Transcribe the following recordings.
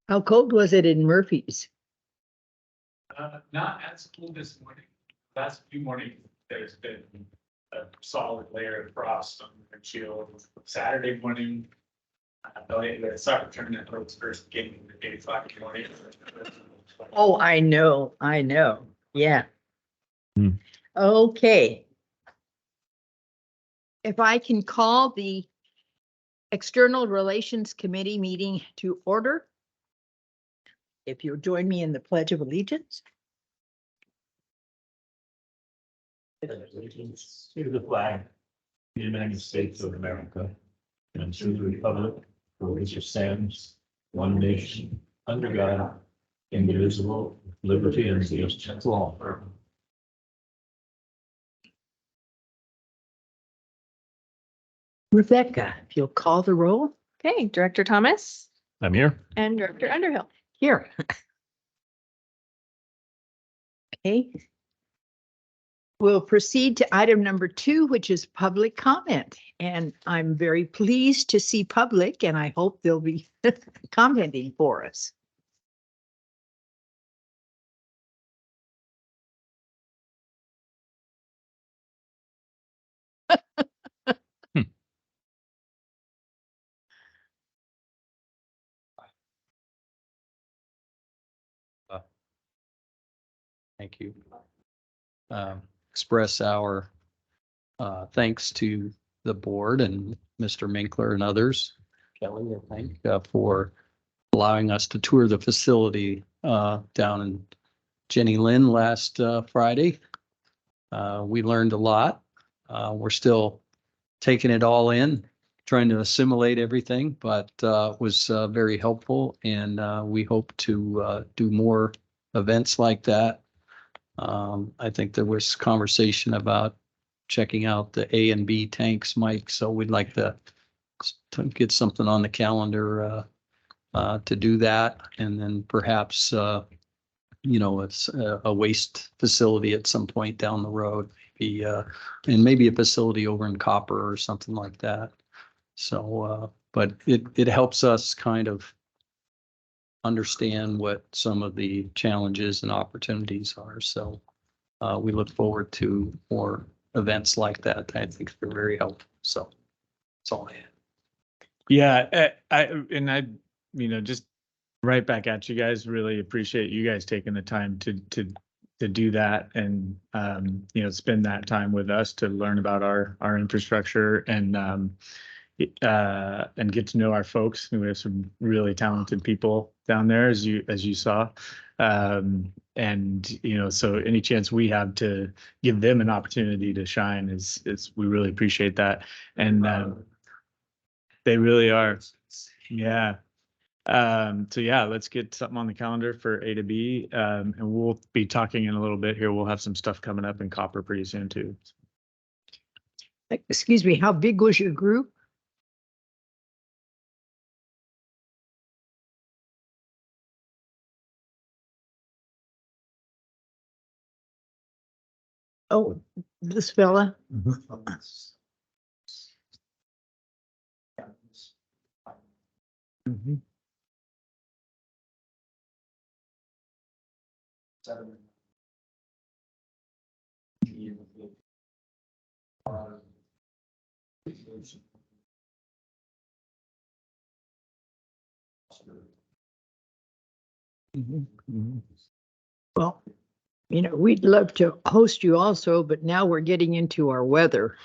How cold was it in Murphy's? Not as cold this morning. Last few mornings, there's been a solid layer of frost on the windshield. Saturday morning, the soccer tournament was first game at 8 o'clock in the morning. Oh, I know. Yeah. Hmm. Okay. If I can call the External Relations Committee meeting to order. If you'll join me in the Pledge of Allegiance. Allegiance to the flag, of the United States of America, and to the republic for which it stands, one nation, under God, indivisible, with liberty and justice for all. Rebecca, if you'll call the roll. Okay, Director Thomas I'm here. and Director Underhill. Here. Okay. We'll proceed to item number 2, which is public comment. And I'm very pleased to see public, and I hope they'll be commenting for us. Thank you. Express our thanks to the board and Mr. Minkler and others, Kelly, I think, for allowing us to tour the facility down in Jenny Lynn last Friday. We learned a lot. We're still taking it all in, trying to assimilate everything, but was very helpful, and we hope to do more events like that. I think there was conversation about checking out the A and B tanks, Mike, so we'd like to get something on the calendar to do that, and then perhaps it's a waste facility at some point down the road, maybe and maybe a facility over in Copper or something like that. So but it helps us kind of understand what some of the challenges and opportunities are. So we look forward to more events like that. I think they're very helpful. So that's all I had. Yeah, just right back at you guys. Really appreciate you guys taking the time to do that and spend that time with us to learn about our infrastructure and get to know our folks. We have some really talented people down there, as you saw. So any chance we have to give them an opportunity to shine is we really appreciate that. And they really are. Yeah. So yeah, let's get something on the calendar for A to B. And we'll be talking in a little bit here. We'll have some stuff coming up in Copper pretty soon too. Excuse me, how big was your group? Oh, this fella. Mhm. Well, we'd love to host you also, but now we're getting into our weather,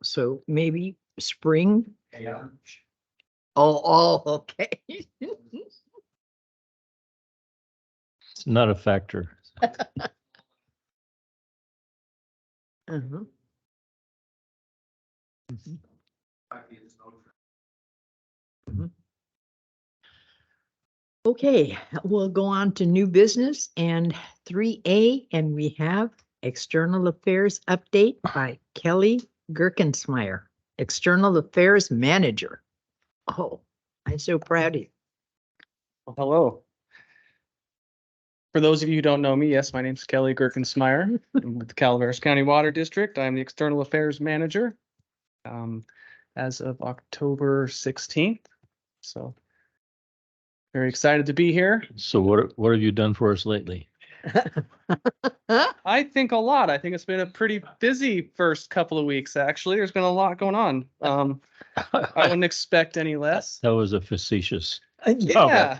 so maybe spring. Yeah. Oh, okay. It's not a factor. Uh-huh. Mhm. Okay, we'll go on to new business and 3A, and we have External Affairs Update by Kelly Gerkensmeyer, External Affairs Manager. Oh, I'm so proud of you. Well, hello. For those of you who don't know me, yes, my name's Kelly Gerkensmeyer. I'm with the Calaveras County Water District. I'm the External Affairs Manager as of October 16th. So Very excited to be here. So what have you done for us lately? I think a lot. I think it's been a pretty busy first couple of weeks, actually. There's been a lot going on. I wouldn't expect any less. That was a facetious. Yeah,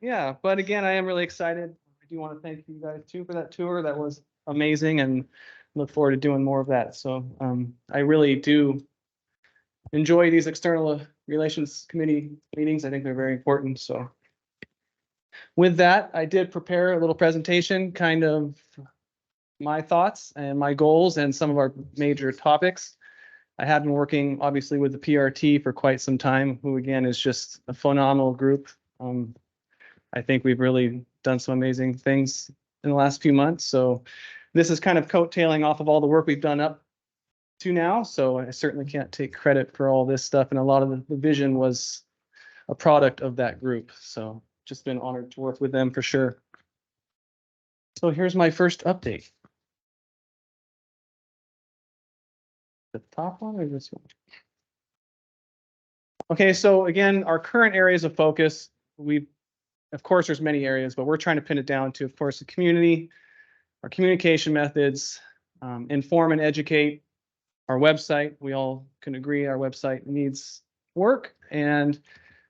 yeah. But again, I am really excited. I do want to thank you guys too for that tour. That was amazing, and look forward to doing more of that. So I really do enjoy these external relations committee meetings. I think they're very important. So with that, I did prepare a little presentation, kind of my thoughts and my goals and some of our major topics. I have been working obviously with the PRT for quite some time, who again is just a phenomenal group. I think we've really done some amazing things in the last few months. So this is kind of coattailing off of all the work we've done up to now. So I certainly can't take credit for all this stuff. And a lot of the vision was a product of that group. So just been honored to work with them for sure. So here's my first update. The top one or this one? Okay, so again, our current areas of focus, of course, there's many areas, but we're trying to pin it down to, of course, the community, our communication methods, inform and educate, our website. We all can agree our website needs work, and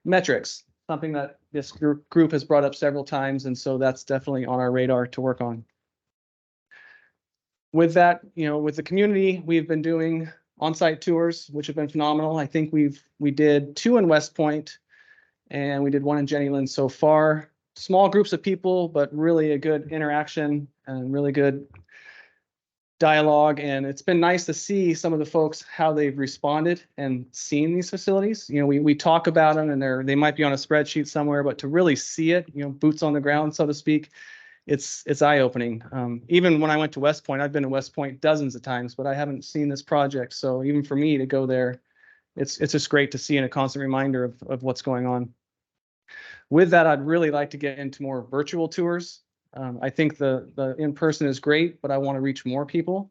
metrics, something that this group has brought up several times, and so that's definitely on our radar to work on. With that, with the community, we've been doing on-site tours, which have been phenomenal. I think we did 2 in West Point, and we did 1 in Jenny Lind so far. Small groups of people, but really a good interaction and really good dialogue. And it's been nice to see some of the folks, how they've responded and seen these facilities. We talk about them and they might be on a spreadsheet somewhere, but to really see it, boots on the ground, so to speak, it's eye-opening. Even when I went to West Point, I've been to West Point dozens of times, but I haven't seen this project. So even for me to go there, it's just great to see and a constant reminder of what's going on. With that, I'd really like to get into more virtual tours. I think the in-person is great, but I want to reach more people.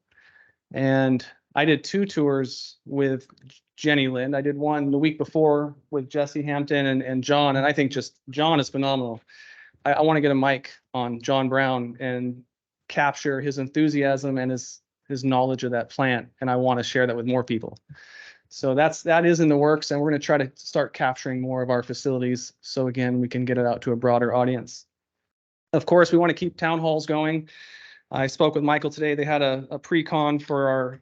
And I did 2 tours with Jenny Lind. I did one the week before with Jesse Hampton and John, and I think just John is phenomenal. I want to get a mic on John Brown and capture his enthusiasm and his knowledge of that plant, and I want to share that with more people. So that is in the works, and we're going to try to start capturing more of our facilities. So again, we can get it out to a broader audience. Of course, we want to keep town halls going. I spoke with Michael today. They had a pre-con for our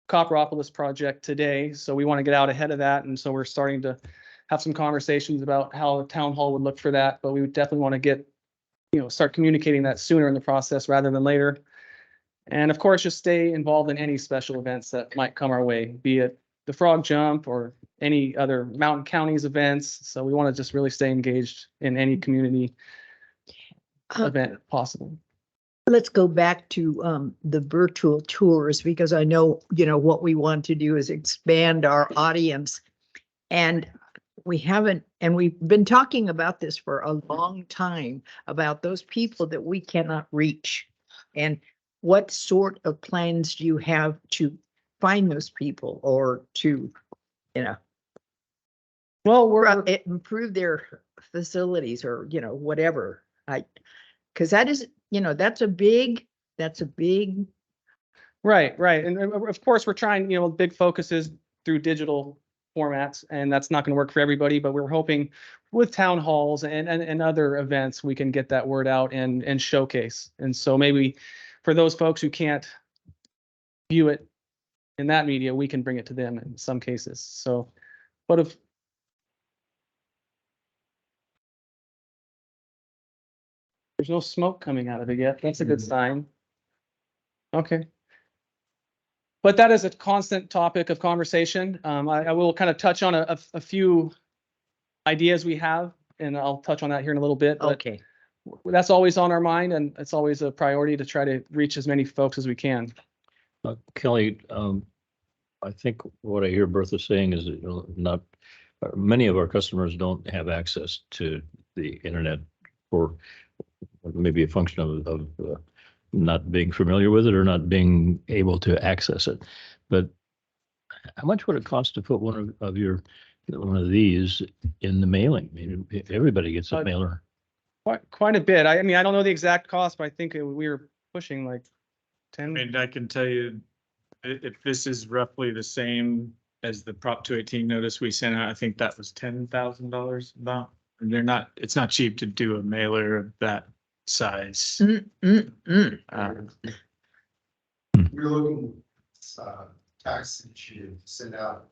Copperopolis project today. So we want to get out ahead of that. And so we're starting to have some conversations about how a town hall would look for that. But we would definitely want to start communicating that sooner in the process rather than later. And of course, just stay involved in any special events that might come our way, be it the Frog Jump or any other Mountain Counties events. So we want to just really stay engaged in any community event possible. Let's go back to the virtual tours, because I know, what we want to do is expand our audience. And we've been talking about this for a long time, about those people that we cannot reach. And what sort of plans do you have to find those people, or to, well, improve their facilities, or, whatever. Because that is, that's a big. Right. And of course, we're trying, big focus is through digital formats, and that's not going to work for everybody, but we're hoping with town halls and other events, we can get that word out and showcase. And so maybe for those folks who can't view it in that media, we can bring it to them in some cases. So, but if there's no smoke coming out of it yet, that's a good sign. Okay. But that is a constant topic of conversation. I will kind of touch on a few ideas we have, and I'll touch on that here in a little bit. But Okay. that's always on our mind, and it's always a priority to try to reach as many folks as we can. Kelly, I think what I hear Bertha saying is that many of our customers don't have access to the internet, or maybe a function of not being familiar with it or not being able to access it. But how much would it cost to put one of your one of these in the mailing. I mean, everybody gets a Uh, mailer. Quite a bit. I mean, I don't know the exact cost, but I think we were pushing like I 10. mean, I can tell you, if this is roughly the same as the Prop 218 notice we sent out, I think that was $10,000 about. And it's not cheap to do a mailer of that size. Um, We're looking, tax initiative, to send out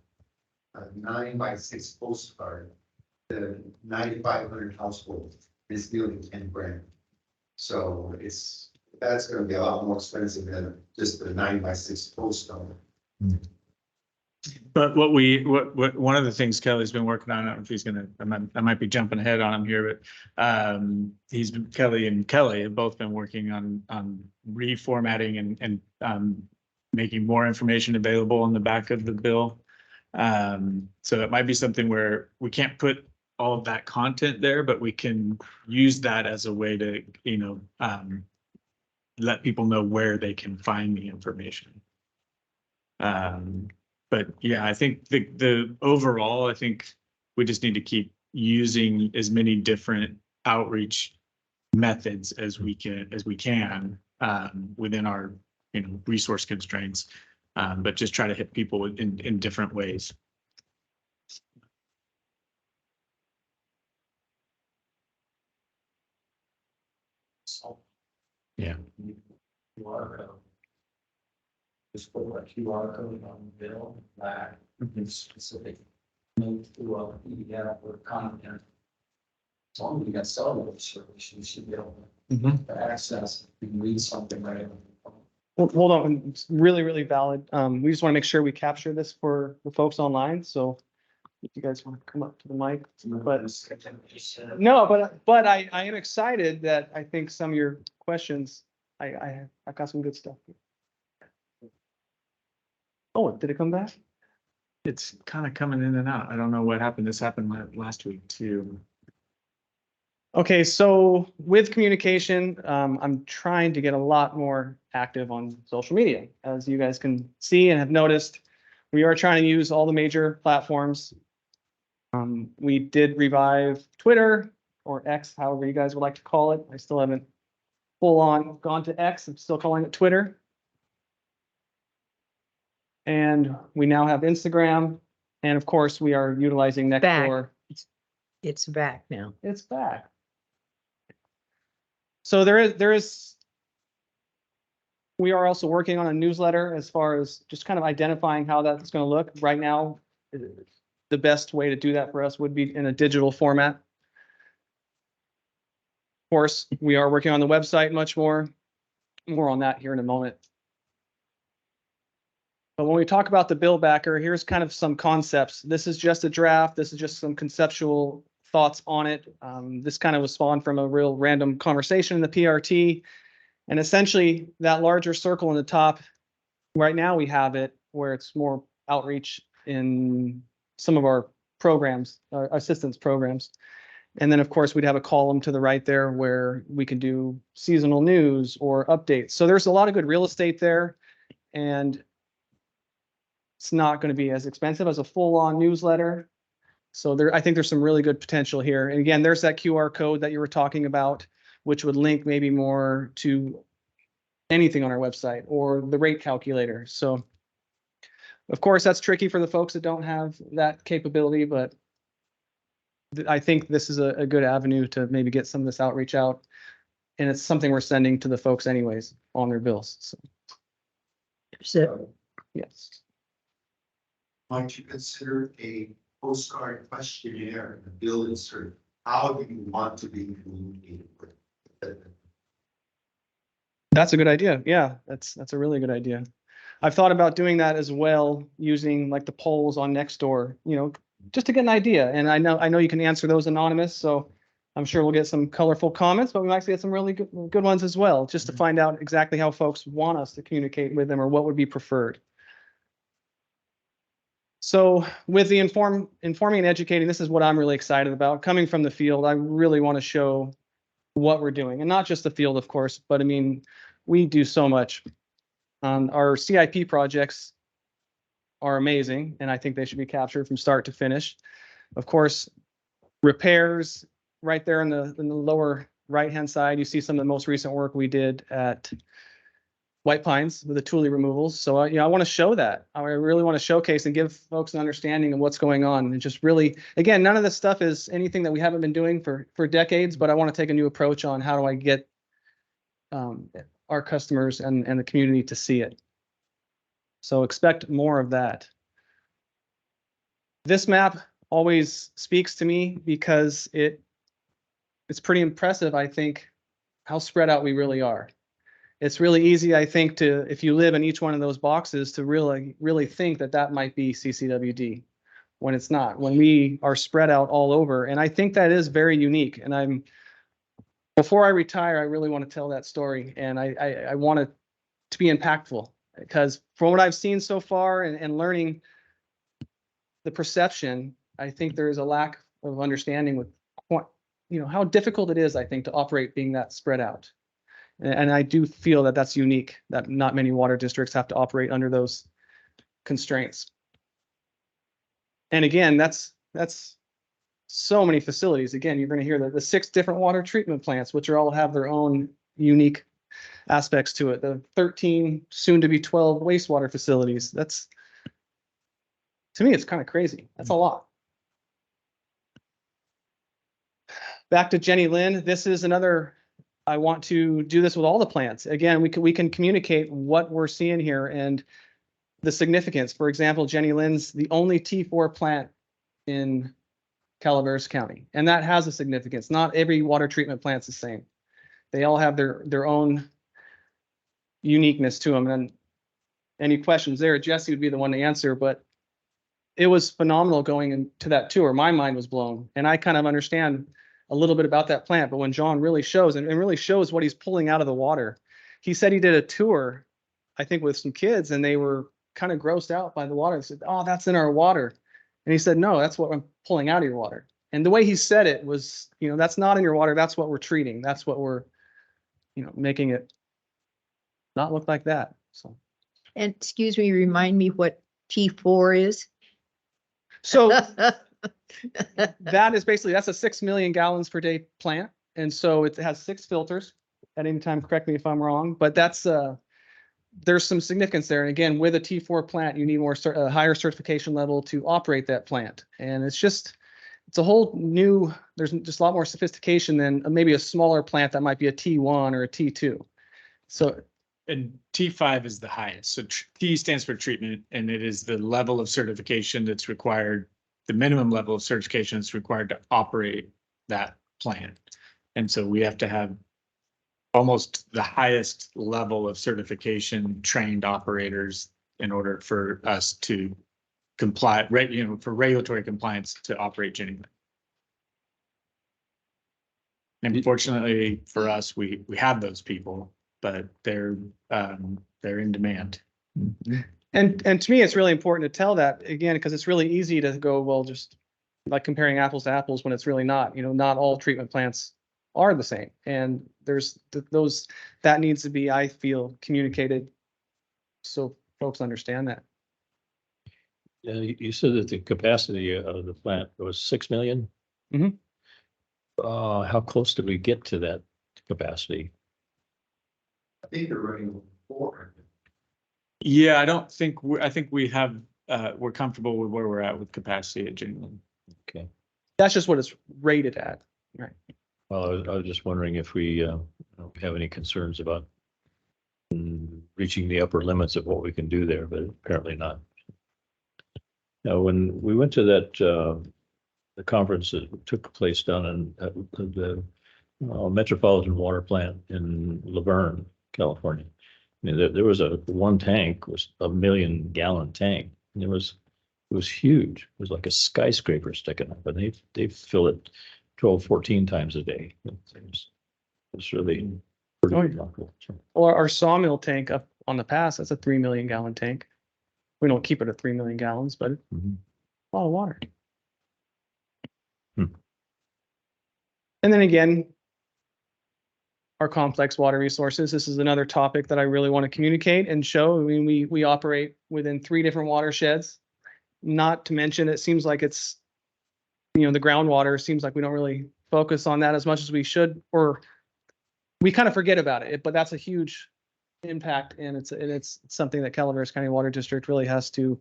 a 9x6 postcard to 9,500 households, is nearly 10 grand. So that's gonna be a lot more expensive than just the 9x6 postcard. But what one of the things Kelly's been working on, I don't know if he's gonna, I might be jumping ahead on him here, but Kelly and Kelly have both been working on reformatting and making more information available on the back of the bill. So it might be something where we can't put all of that content there, but we can use that as a way to, let people know where they can find the information. But yeah, I think the overall, I think we just need to keep using as many different outreach methods as we can within our, resource constraints. But just try to hit people in different ways. Yeah. QR code. Just put a QR code on the bill, that is specific. Link to a PDF or content. As long as you got cellular service, you should be able to access, you can read something right on your phone. Hold on, it's really, really valid. We just want to make sure we capture this for the folks online, so if you guys want to come up to the mic, but no, but I am excited that I think some of your questions, I've got some good stuff. Oh, did it come back? It's kind of coming in and out. I don't know what happened. This happened last week too. Okay, so with communication, I'm trying to get a lot more active on social media. As you guys can see and have noticed, we are trying to use all the major platforms. We did revive Twitter or X, however you guys would like to call it. I still haven't full on gone to X. I'm still calling it Twitter. And we now have Instagram. And of course, we are utilizing Nextdoor. It's back now. It's back. So we are also working on a newsletter as far as just kind of identifying how that's going to look. Right now, the best way to do that for us would be in a digital format. Of course, we are working on the website much more. More on that here in a moment. But when we talk about the bill backer, here's kind of some concepts. This is just a draft. This is just some conceptual thoughts on it. This kind of was spawned from a real random conversation in the PRT. And essentially that larger circle in the top, right now we have it where it's more outreach in some of our programs, our assistance programs. And then of course we'd have a column to the right there where we can do seasonal news or updates. So there's a lot of good real estate there, and it's not going to be as expensive as a full-on newsletter. So I think there's some really good potential here. And again, there's that QR code that you were talking about, which would link maybe more to anything on our website or the rate calculator. So of course, that's tricky for the folks that don't have that capability, but I think this is a good avenue to maybe get some of this outreach out. And it's something we're sending to the folks anyways on their bills. So, So yes. Might you consider a postcard questionnaire and a bill insert? How do you want to be communicated with? That's a good idea. Yeah, that's a really good idea. I've thought about doing that as well, using like the polls on Nextdoor, just to get an idea. And I know you can answer those anonymous, so I'm sure we'll get some colorful comments, but we might get some really good ones as well, just to find out exactly how folks want us to communicate with them or what would be preferred. So with the informing and educating, this is what I'm really excited about. Coming from the field, I really want to show what we're doing, and not just the field, of course, but I mean, we do so much. Our CIP projects, are amazing, and I think they should be captured from start to finish. Of course, repairs right there in the lower right-hand side, you see some of the most recent work we did at White Pines with the Thule removals. So, I want to show that. I really want to showcase and give folks an understanding of what's going on. And just really, again, none of this stuff is anything that we haven't been doing for decades, but I want to take a new approach on how do I get our customers and the community to see it. So expect more of that. This map always speaks to me because it's pretty impressive, I think, how spread out we really are. It's really easy, I think, to, if you live in each one of those boxes, to really think that that might be CCWD when it's not, when we are spread out all over. And I think that is very unique. And before I retire, I really want to tell that story. And I want it to be impactful, because from what I've seen so far and learning the perception, I think there is a lack of understanding with, how difficult it is, I think, to operate being that spread out. And I do feel that that's unique, that not many water districts have to operate under those constraints. And again, that's so many facilities. Again, you're going to hear the 6 different water treatment plants, which all have their own unique aspects to it. The 13, soon to be 12 wastewater facilities. That's, to me, it's kind of crazy. That's a lot. Back to Jenny Lind. This is another, I want to do this with all the plants. Again, we can communicate what we're seeing here and the significance. For example, Jenny Lind's the only T4 plant in Calaveras County, and that has a significance. Not every water treatment plant's the same. They all have their own uniqueness to them. And any questions there, Jesse would be the one to answer, but it was phenomenal going into that tour. My mind was blown, and I kind of understand a little bit about that plant. But when John really shows and really shows what he's pulling out of the water, he said he did a tour, I think, with some kids, and they were kind of grossed out by the water. They said, "Oh, that's in our water." And he said, "No, that's what I'm pulling out of your water." And the way he said it was, that's not in your water. That's what we're treating. That's what we're, making it not look like that. So, And excuse me, remind me what T4 is? so that is basically, that's a 6 million gallons per day plant. And so it has 6 filters at any time. Correct me if I'm wrong, but that's, there's some significance there. And again, with a T4 plant, you need a higher certification level to operate that plant. And it's a whole new, there's just a lot more sophistication than maybe a smaller plant that might be a T1 or a T2. So, And T5 is the highest. So T stands for treatment, and it is the level of certification that's required, the minimum level of certification that's required to operate that plant. And so we have to have almost the highest level of certification trained operators in order for us to comply, for regulatory compliance to operate Jenny Lind. And fortunately for us, we have those people, but they're in demand. and to me, it's really important to tell that again, because it's really easy to go, well, just like comparing apples to apples when it's really not. Not all treatment plants are the same, and there's those that needs to be, I feel, communicated so folks understand that. Yeah, you said that the capacity of the plant was 6 million. Mhm. How close did we get to that capacity? I think they're running 4. Yeah, I think we have, we're comfortable with where we're at with capacity at Jenny Lind. Okay. That's just what it's rated at. Right. Well, I was just wondering if we have any concerns about reaching the upper limits of what we can do there, but apparently not. Now, when we went to that the conference that took place down in the Metropolitan Water Plant in Laverne, California, I mean, there was one tank was a 1 million gallon tank. And it was huge. It was like a skyscraper sticking up, and they fill it 12, 14 times a day. It's really pretty remarkable. Or our sawmill tank up on the pass, that's a 3 million gallon tank. We don't keep it at 3 million gallons, but Mhm. a lot of water. Hmm. And then again, our complex water resources. This is another topic that I really want to communicate and show. I mean, we operate within 3 different watersheds. Not to mention, it seems like it's, you know, the groundwater seems like we don't really focus on that as much as we should, or we kind of forget about it, but that's a huge impact, and it's something that Calaveras County Water District really has to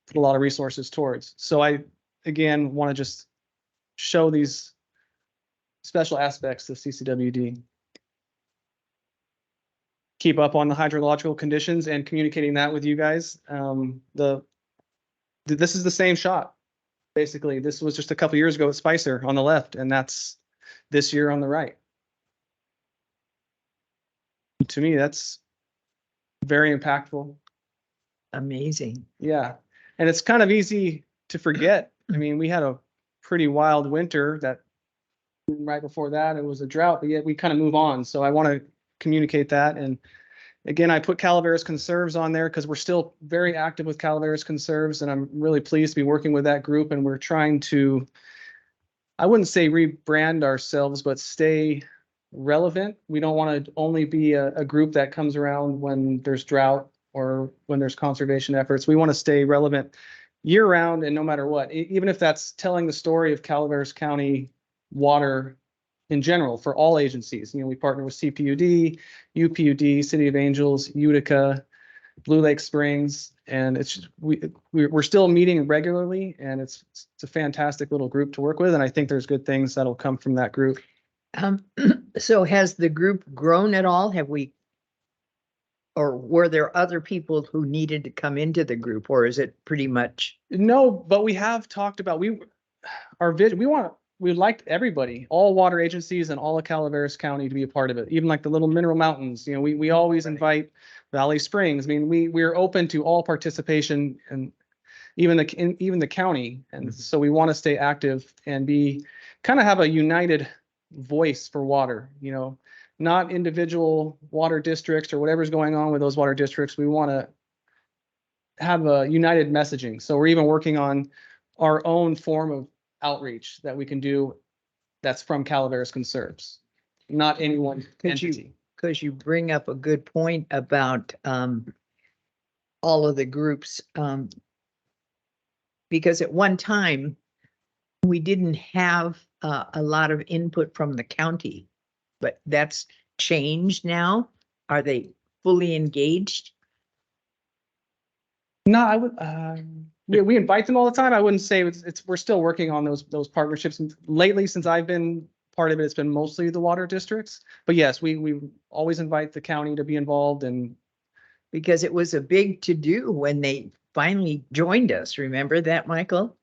put a lot of resources towards. So I, again, want to just show these special aspects of CCWD. Keep up on the hydrological conditions and communicating that with you guys. This is the same shot. Basically, this was just a couple years ago at Spicer on the left, and that's this year on the right. To me, that's very impactful. Amazing. Yeah, and it's kind of easy to forget. I mean, we had a pretty wild winter that right before that it was a drought, but yet we kind of move on. So I want to communicate that. And again, I put Calaveras Conserves on there because we're still very active with Calaveras Conserves, and I'm really pleased to be working with that group. And we're trying to, I wouldn't say rebrand ourselves, but stay relevant. We don't want to only be a group that comes around when there's drought or when there's conservation efforts. We want to stay relevant year round and no matter what, even if that's telling the story of Calaveras County water in general for all agencies. You know, we partner with CPUD, UPUD, City of Angels, Utica, Blue Lake Springs, and it's we're still meeting regularly, and it's a fantastic little group to work with, and I think there's good things that'll come from that group. So has the group grown at all? Have we, or were there other people who needed to come into the group, or is it pretty much? No, but we have talked about our vision. We'd like everybody, all water agencies and all of Calaveras County to be a part of it. Even like the Little Mineral Mountains, you know, we always invite Valley Springs. I mean, we're open to all participation, and even the county. And so we want to stay active and be kind of have a united voice for water, you know, not individual water districts or whatever's going on with those water districts. We want to have a united messaging. So we're even working on our own form of outreach that we can do that's from Calaveras Conserves, not any one entity. Because you bring up a good point about all of the groups. Because at one time, we didn't have a lot of input from the county, but that's changed now. Are they fully engaged? No, I would, we invite them all the time. I wouldn't say we're still working on those partnerships. And lately, since I've been part of it, it's been mostly the water districts. But yes, we always invite the county to be involved, and Because it was a big to-do when they finally joined us. Remember that, Michael?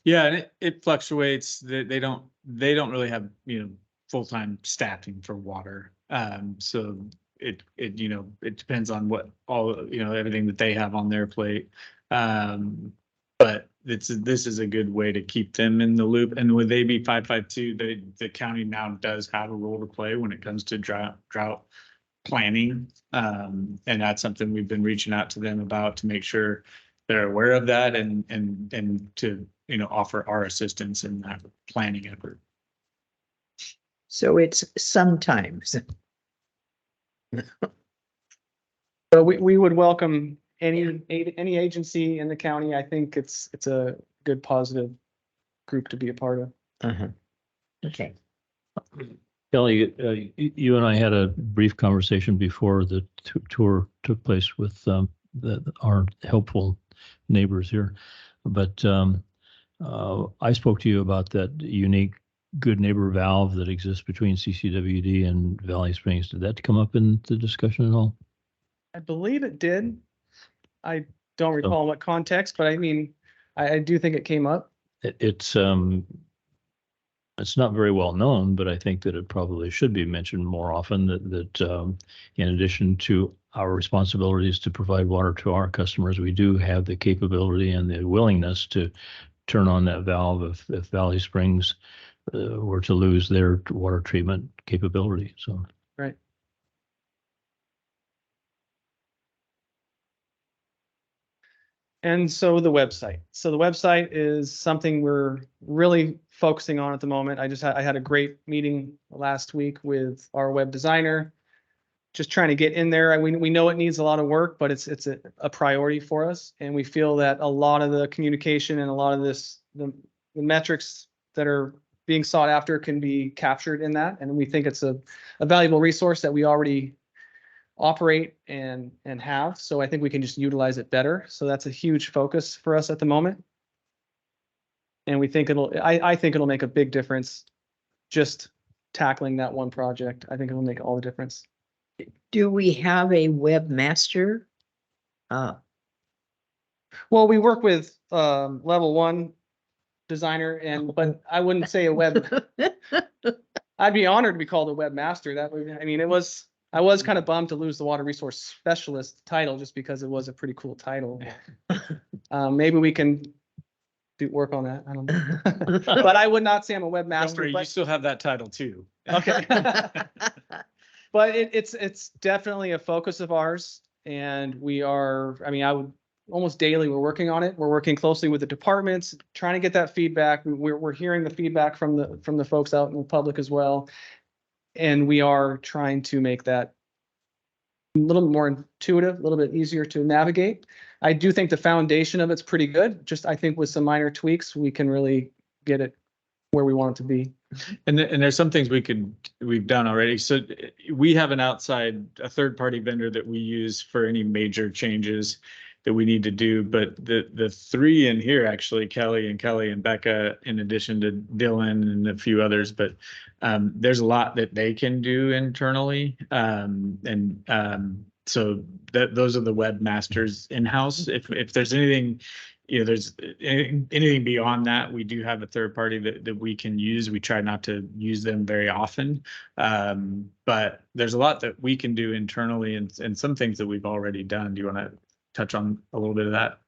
Yeah, and it fluctuates. They don't really have, you know, full-time staffing for water. So it depends on what everything that they have on their plate. But this is a good way to keep them in the loop. And with AB 552, the county now does have a role to play when it comes to drought planning. And that's something we've been reaching out to them about, to make sure they're aware of that and to, offer our assistance in that planning effort. So it's sometimes. so we would welcome any agency in the county. I think it's a good positive group to be a part of. Uh-huh. Okay. Kelly, you and I had a brief conversation before the tour took place with our helpful neighbors here. But I spoke to you about that unique good neighbor valve that exists between CCWD and Valley Springs. Did that come up in the discussion at all? I believe it did. I don't recall what context, but I mean, I do think it came up. It's not very well known, but I think that it probably should be mentioned more often, that in addition to our responsibilities to provide water to our customers, we do have the capability and the willingness to turn on that valve if Valley Springs were to lose their water treatment capability. So. Right. And so the website. So the website is something we're really focusing on at the moment. I had a great meeting last week with our web designer. Just trying to get in there. We know it needs a lot of work, but it's a priority for us. And we feel that a lot of the communication and a lot of the metrics that are being sought after can be captured in that. And we think it's a valuable resource that we already operate and have. So I think we can just utilize it better. So that's a huge focus for us at the moment. And we think I think it'll make a big difference just tackling that one project. I think it'll make all the difference. Do we have a webmaster? Well, we work with level one designer but I wouldn't say a web. I'd be honored to be called a webmaster. That would, I mean, I was kind of bummed to lose the water resource specialist title just because it was a pretty cool title. Maybe we can do work on that. I don't know. But I would not say I'm a Don't webmaster. worry, you But still have that title too. okay. But it's definitely a focus of ours, and we are, I mean, I would almost daily, we're working on it. We're working closely with the departments, trying to get that feedback. We're hearing the feedback from the folks out in the public as well. And we are trying to make that a little more intuitive, a little bit easier to navigate. I do think the foundation of it's pretty good. Just I think with some minor tweaks, we can really get it where we want it to be. And there's some things we've done already. So we have a third party vendor that we use for any major changes that we need to do. But the three in here, actually, Kelly and Becca, in addition to Dylan and a few others, but there's a lot that they can do internally. So those are the webmasters in-house. If there's anything, there's anything beyond that, we do have a third party that we can use. We try not to use them very often. But there's a lot that we can do internally and some things that we've already done. Do you want to touch on a little bit of that?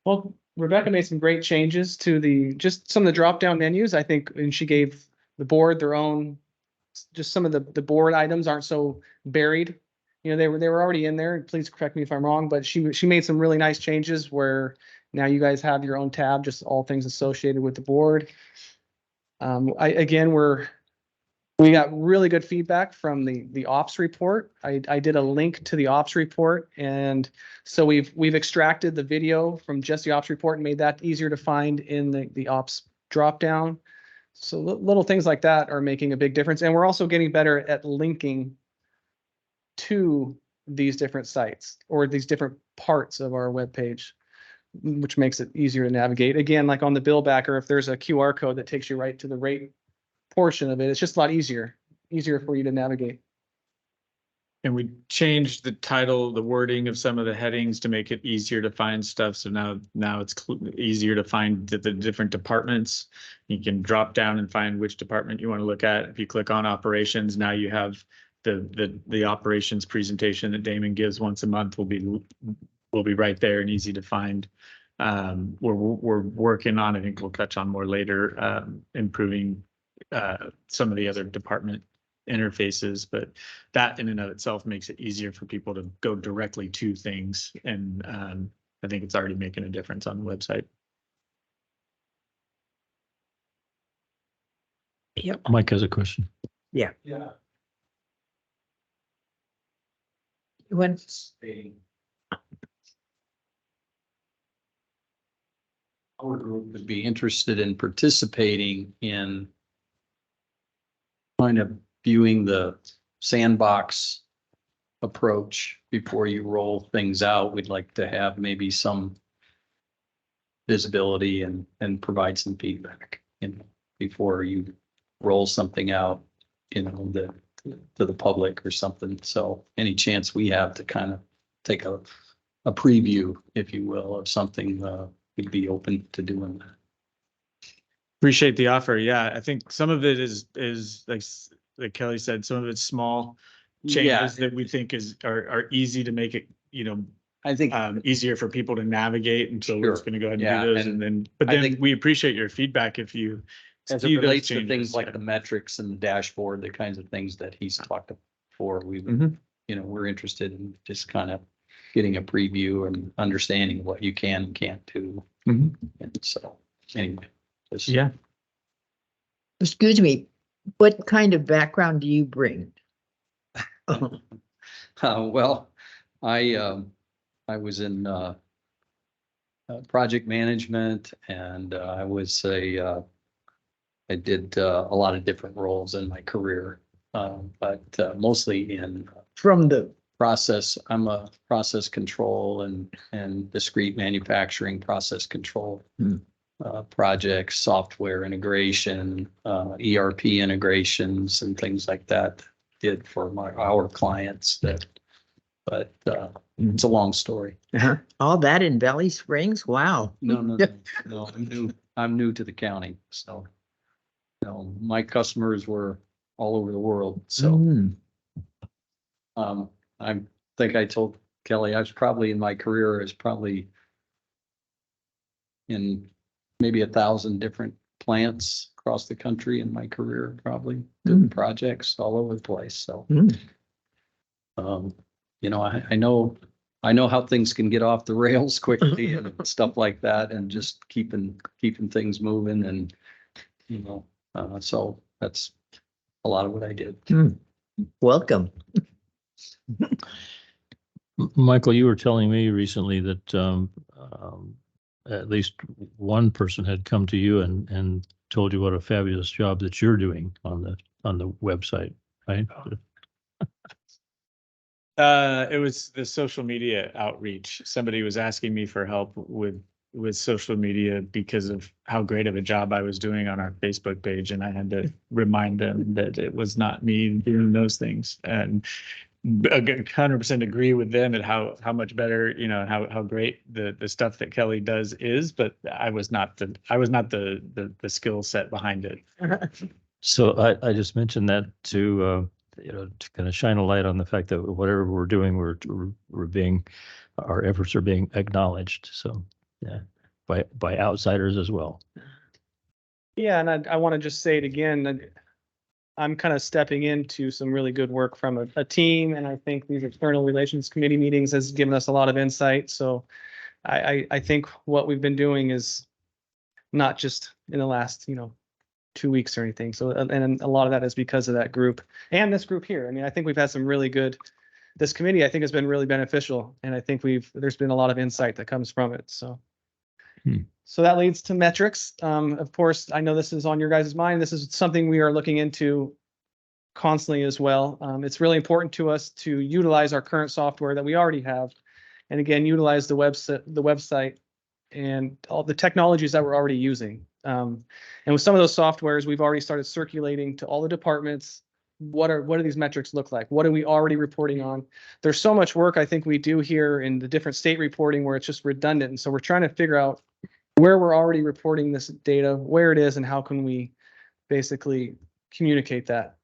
Well, Rebecca made some great changes to just some of the drop-down menus, I think, and she gave the board their own, just some of the board items aren't so buried. They were already in there. Please correct me if I'm wrong, but she made some really nice changes where now you guys have your own tab, just all things associated with the board. We got really good feedback from the ops report. I did a link to the ops report, and so we've extracted the video from just the ops report and made that easier to find in the ops dropdown. So little things like that are making a big difference, and we're also getting better at linking to these different sites or these different parts of our webpage, which makes it easier to navigate. Again, like on the bill backer, if there's a QR code that takes you right to the rate portion of it, it's just a lot easier for you to navigate. And we changed the title, the wording of some of the headings to make it easier to find stuff. So now it's easier to find the different departments. You can drop down and find which department you want to look at. If you click on operations, now you have the operations presentation that Damon gives once a month will be right there and easy to find. We're working on, I think we'll touch on more later, improving some of the other department interfaces, but that in and of itself makes it easier for people to go directly to things. And I think it's already making a difference on the website. Yep. Mike has a question. Yeah. When, Our group would be interested in participating in kind of viewing the sandbox approach before you roll things out. We'd like to have maybe some visibility and provide some feedback, before you roll something out, to the public or something. So any chance we have to kind of take a preview, if you will, of something, we'd be open to doing that. Appreciate the offer. Yeah, I think some of it is like Kelly said, some of it's small changes that we think are easy to make it, I think easier for people to navigate. And so we're just going to go ahead and do those. And I then think- we appreciate your feedback if you as see it those relates to changes. things like the metrics and the dashboard, the kinds of things that he's talked before, we're interested in just kind of getting a preview and understanding what you can and can't do. Mhm. And so, anyway. just- Yeah. Excuse me, what kind of background do you bring? Well, I was in, project management and, I did, a lot of different roles in my career. But mostly in From the, I'm a process control and discrete manufacturing process control. Hmm. Projects, software integration, ERP integrations and things like that did for our clients but it's a long story. all that in Valley Springs? Wow. No, I'm new to the county, so. My customers were all over the world, so. Mm. I think I told Kelly, I was probably in my career is probably in maybe 1,000 different plants across the country in my career, probably doing projects all over the place. So, Mm. I know how things can get off the rails quickly and stuff like that, and just keeping things moving and, so that's a lot of what I did. Welcome. Michael, you were telling me recently that at least one person had come to you and told you what a fabulous job that you're doing on the website, right? It was the social media outreach. Somebody was asking me for help with social media because of how great of a job I was doing on our Facebook page, and I had to remind them that it was not me doing those things. And 100% agree with them at how much better, how great the stuff that Kelly does is, but I was not the skill set behind it. So I just mentioned that to kind of shine a light on the fact that whatever we're doing, our efforts are being acknowledged. So yeah, by outsiders as well. Yeah, and I want to just say it again, that I'm kind of stepping into some really good work from a team, and I think these external relations committee meetings has given us a lot of insight. So I think what we've been doing is not just in the last, 2 weeks or anything. So, and a lot of that is because of that group and this group here. I mean, I think we've had some really good, this committee, I think, has been really beneficial. And I think there's been a lot of insight that comes from it. So. So that leads to metrics. Of course, I know this is on your guys' mind. This is something we are looking into constantly as well. It's really important to us to utilize our current software that we already have. And again, utilize the website and all the technologies that we're already using. And with some of those softwares, we've already started circulating to all the departments. What do these metrics look like? What are we already reporting on? There's so much work I think we do here in the different state reporting where it's just redundant. And so we're trying to figure out where we're already reporting this data, where it is, and how can we basically communicate that.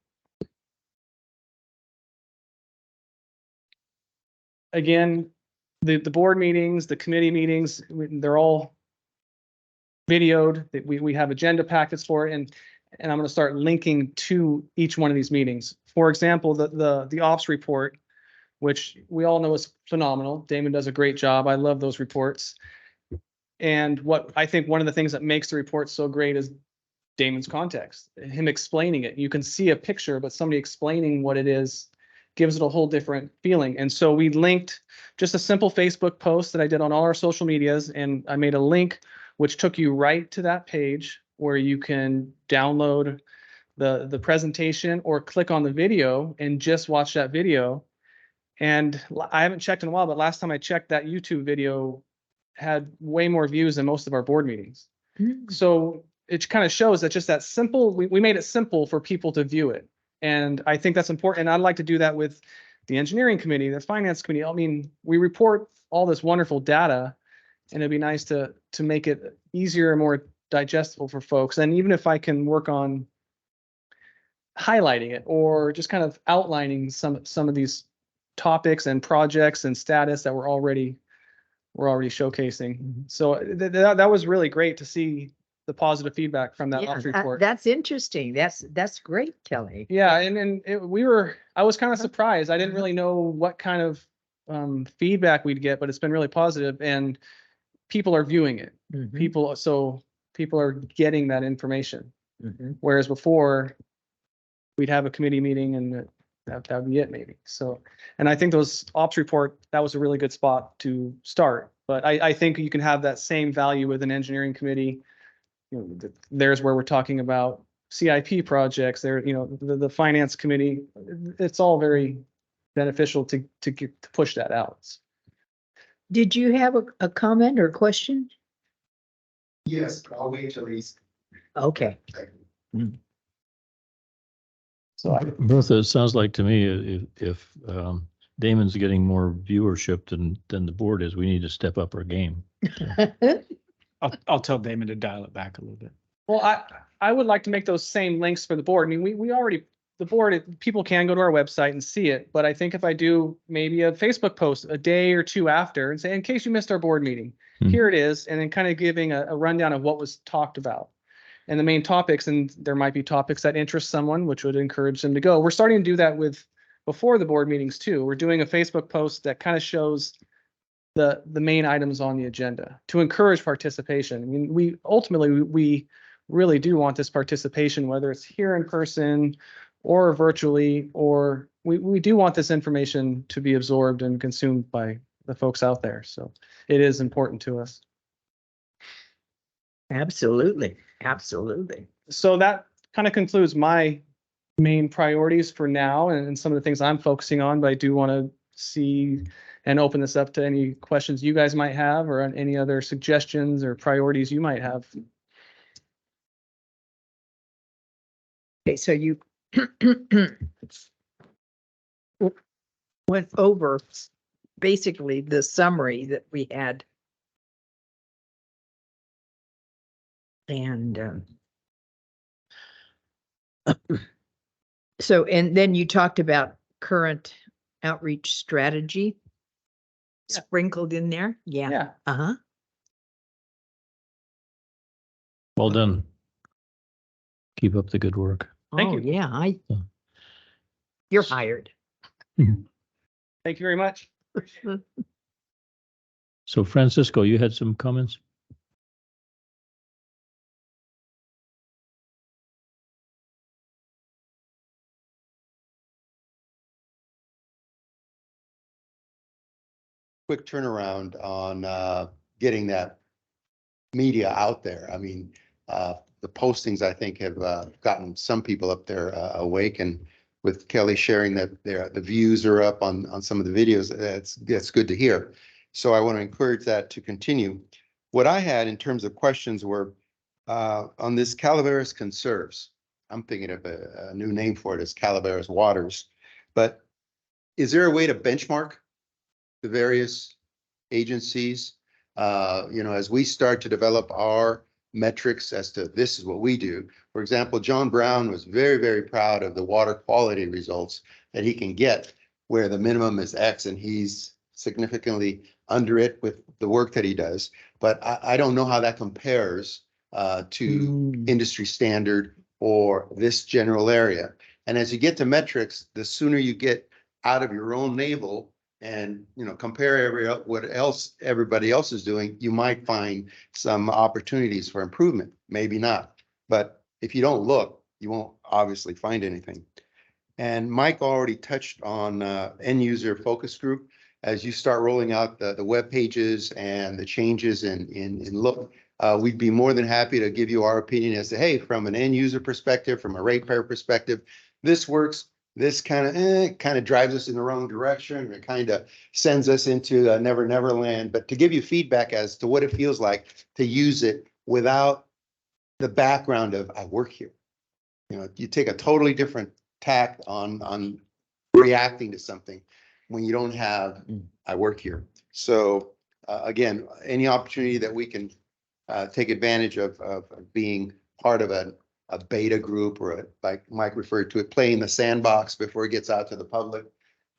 Again, the board meetings, the committee meetings, they're all videoed. We have agenda packets for it, and I'm going to start linking to each one of these meetings. For example, the ops report, which we all know is phenomenal. Damon does a great job. I love those reports. And what I think one of the things that makes the report so great is Damon's context, him explaining it. You can see a picture, but somebody explaining what it is gives it a whole different feeling. And so we linked just a simple Facebook post that I did on all our social medias, and I made a link which took you right to that page where you can download the presentation or click on the video and just watch that video. And I haven't checked in a while, but last time I checked, that YouTube video had way more views than most of our board meetings. So it kind of shows that just that simple, we made it simple for people to view it. And I think that's important. And I'd like to do that with the engineering committee, the finance committee. I mean, we report all this wonderful data, and it'd be nice to make it easier and more digestible for folks. And even if I can work on highlighting it or just kind of outlining some of these topics and projects and status that we're already showcasing. So that was really great to see the positive feedback from that ops report. That's interesting. That's great, Kelly. Yeah, and I was kind of surprised. I didn't really know what kind of feedback we'd get, but it's been really positive and people are viewing it. Mhm, People are getting that information. mhm. Whereas before, we'd have a committee meeting and that'd be it maybe. So, and I think those ops report, that was a really good spot to start. But I think you can have that same value with an engineering committee. You know, there's where we're talking about CIP projects there, you know, the finance committee, it's all very beneficial to push that out. Did you have a comment or question? Yes, I'll wait till he's. Okay. So I, Bertha, it sounds like to me, if Damon's getting more viewership than the board is, we need to step up our game. I'll tell Damon to dial it back a little bit. well, I would like to make those same links for the board. I mean, we already, the board, people can go to our website and see it, but I think if I do maybe a Facebook post a day or two after and say, in case you missed our board meeting, here it is, and then kind of giving a rundown of what was talked about and the main topics, and there might be topics that interest someone, which would encourage them to go. We're starting to do that with before the board meetings too. We're doing a Facebook post that kind of shows the main items on the agenda to encourage participation. I mean, we really do want this participation, whether it's here in person or virtually, or we do want this information to be absorbed and consumed by the folks out there. So it is important to us. Absolutely, absolutely. So that kind of concludes my main priorities for now and some of the things I'm focusing on, but I do want to see and open this up to any questions you guys might have or any other suggestions or priorities you might have. Okay, so you went over basically the summary that we had. And so, and then you talked about current outreach strategy Yeah. sprinkled in there. Yeah. Yeah. Uh-huh. Well done. Keep up the good work. Thank Oh, you. yeah, Yeah. you're hired. Thank you very much. So Francisco, you had some comments? Quick turnaround on getting that media out there. I mean, the postings, I think, have gotten some people up there awake, and with Kelly sharing that the views are up on some of the videos, that's good to hear. So I want to encourage that to continue. What I had in terms of questions were on this Calaveras Conserves. I'm thinking of a new name for it as Calaveras Waters, but is there a way to benchmark the various agencies, as we start to develop our metrics as to this is what we do. For example, John Brown was very, very proud of the water quality results that he can get where the minimum is X and he's significantly under it with the work that he does. But I don't know how that compares to industry standard or this general area. And as you get to metrics, the sooner you get out of your own navel and compare what else everybody else is doing, you might find some opportunities for improvement. Maybe not, but if you don't look, you won't obviously find anything. And Mike already touched on end user focus group. As you start rolling out the web pages and the changes in look, we'd be more than happy to give you our opinion as to, hey, from an end user perspective, from a ratepayer perspective, this works. This kind of drives us in the wrong direction. It kind of sends us into a never land. But to give you feedback as to what it feels like to use it without the background of I work here. You take a totally different tack on reacting to something when you don't have I work here. So again, any opportunity that we can take advantage of being part of a beta group or like Mike referred to it, playing the sandbox before it gets out to the public.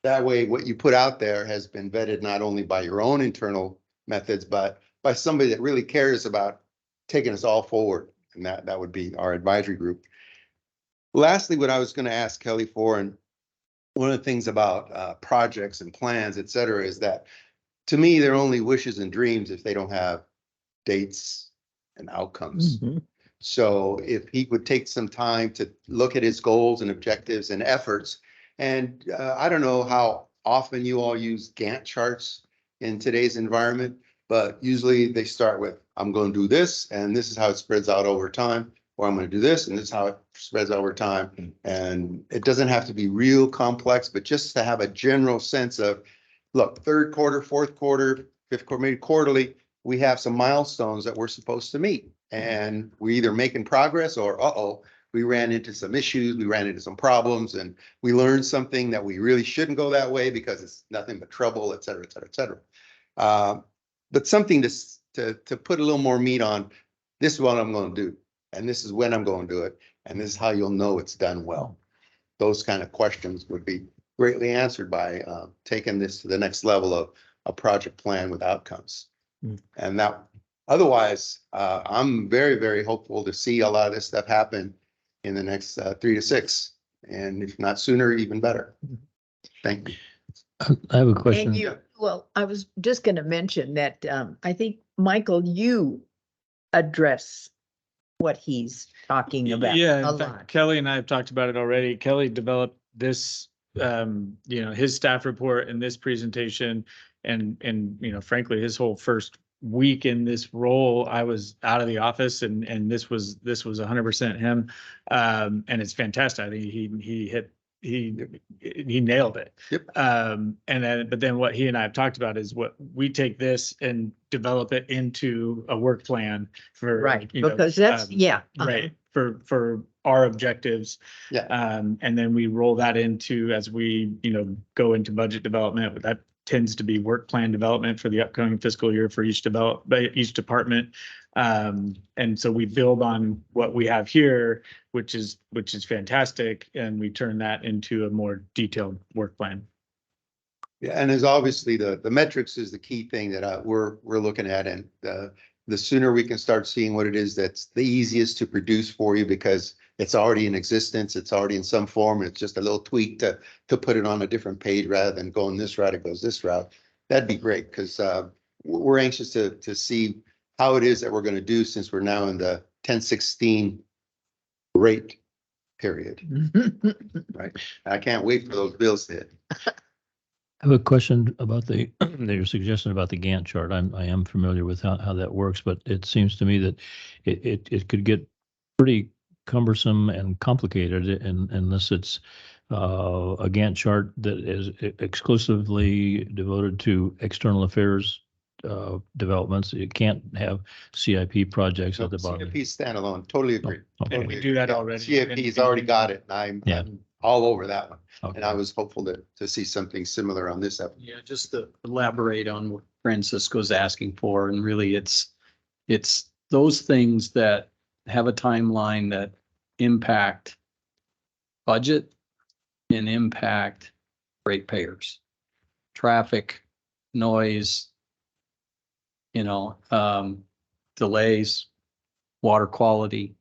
That way, what you put out there has been vetted not only by your own internal methods, but by somebody that really cares about taking us all forward. And that would be our advisory group. Lastly, what I was going to ask Kelly for, and one of the things about projects and plans, et cetera, is that to me, they're only wishes and dreams if they don't have dates and outcomes. Mhm. So if he would take some time to look at his goals and objectives and efforts, and I don't know how often you all use Gantt charts in today's environment, but usually they start with, I'm going to do this, and this is how it spreads out over time, or I'm going to do this, and this is how it spreads over time. And it doesn't have to be real complex, but just to have a general sense of, look, third quarter, fourth quarter, fifth quarter, maybe quarterly, we have some milestones that we're supposed to meet. And we're either making progress or, we ran into some issues, we ran into some problems, and we learned something that we really shouldn't go that way because it's nothing but trouble, et cetera, et cetera, et cetera. But something to put a little more meat on, this is what I'm going to do, and this is when I'm going to do it, and this is how you'll know it's done well. Those kind of questions would be greatly answered by taking this to the next level of a project plan with outcomes. And that, otherwise, I'm very, very hopeful to see a lot of this stuff happen in the next 3 to 6, and if not sooner, even better. Thank you. I have a And question. you, well, I was just going to mention that I think, Michael, you address what he's talking about Yeah, a in fact, lot. Kelly and I have talked about it already. Kelly developed this, his staff report and this presentation, and frankly, his whole first week in this role, I was out of the office, and this was 100% him, and it's fantastic. I think he nailed it. Yep. But then what he and I have talked about is what we take this and develop it into a work plan for, Right, because that's, yeah. right, for our objectives. Yeah. And then we roll that into, as we, go into budget development, that tends to be work plan development for the upcoming fiscal year for each department. And so we build on what we have here, which is fantastic. And we turn that into a more detailed work plan. Yeah, and there's obviously the metrics is the key thing that we're looking at, and the sooner we can start seeing what it is that's the easiest to produce for you, because it's already in existence, it's already in some form, and it's just a little tweak to put it on a different page rather than going this route, it goes this route. That'd be great, because we're anxious to see how it is that we're going to do, since we're now in the 10-16 rate period. Right. I can't wait for those bills to hit. I have a question about your suggestion about the Gantt chart. I am familiar with how that works, but it seems to me that it could get pretty cumbersome and complicated unless it's a Gantt chart that is exclusively devoted to external affairs developments. It can't have CIP projects at the bottom. CIP standalone, totally agree. Okay. And we do that Yeah, already. CIP's already got it, and I'm all over that one. Okay. And I was hopeful to see something similar on this episode. Yeah, just to elaborate on what Francisco's asking for, and really it's those things that have a timeline that impact budget and impact ratepayers, traffic, noise, delays, water quality.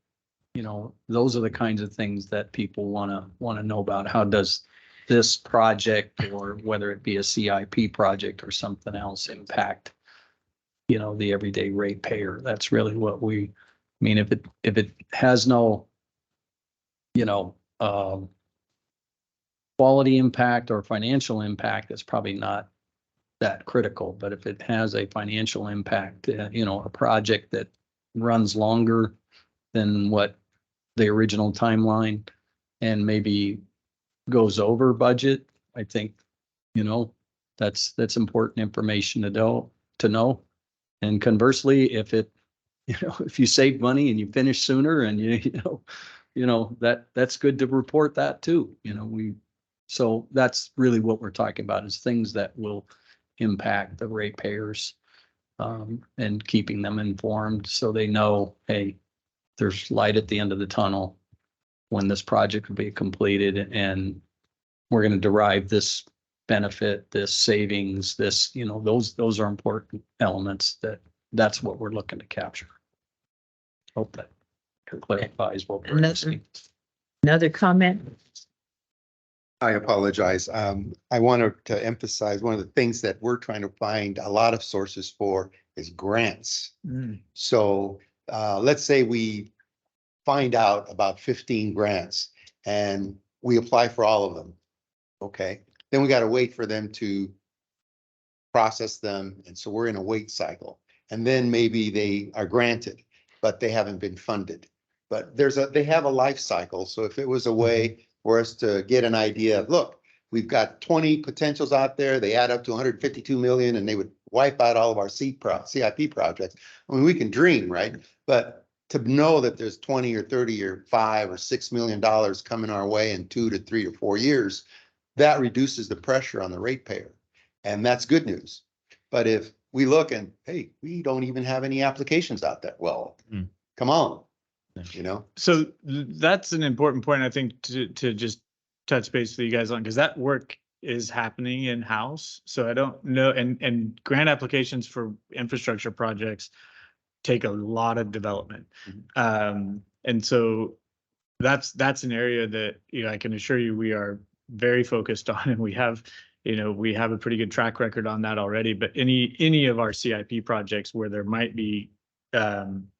Those are the kinds of things that people want to know about. How does this project, or whether it be a CIP project or something else, impact, the everyday ratepayer? That's really what if it has no, quality impact or financial impact, it's probably not that critical. But if it has a financial impact, a project that runs longer than what the original timeline and maybe goes over budget, I think, that's important information to know. And conversely, if you save money and you finish sooner, and that's good to report that too. So that's really what we're talking about, is things that will impact the ratepayers, and keeping them informed so they know, hey, there's light at the end of the tunnel when this project will be completed, and we're going to derive this benefit, this savings, this, those are important elements. That's what we're looking to capture. Hope that clarifies what we're asking. Another comment? I apologize. I wanted to emphasize one of the things that we're trying to find a lot of sources for is grants. So let's say we find out about 15 grants and we apply for all of them. Okay, then we got to wait for them to process them. And so we're in a wait cycle. And then maybe they are granted, but they haven't been funded. But they have a life cycle. So if it was a way for us to get an idea of, look, we've got 20 potentials out there, they add up to 152 million and they would wipe out all of our CIP projects. I mean, we can dream, right? But to know that there's 20 or 30 or $5 or $6 million coming our way in 2 to 3 or 4 years, that reduces the pressure on the ratepayer. And that's good news. But if we look and, hey, we don't even have any applications out there. Well, come on, you know? So that's an important point, I think, to just touch base with you guys on, because that work is happening in-house. So I don't know, and grant applications for infrastructure projects take a lot of development. And so that's an area that, you know, I can assure you we are very focused on, and we have a pretty good track record on that already. But any of our CIP projects where there might be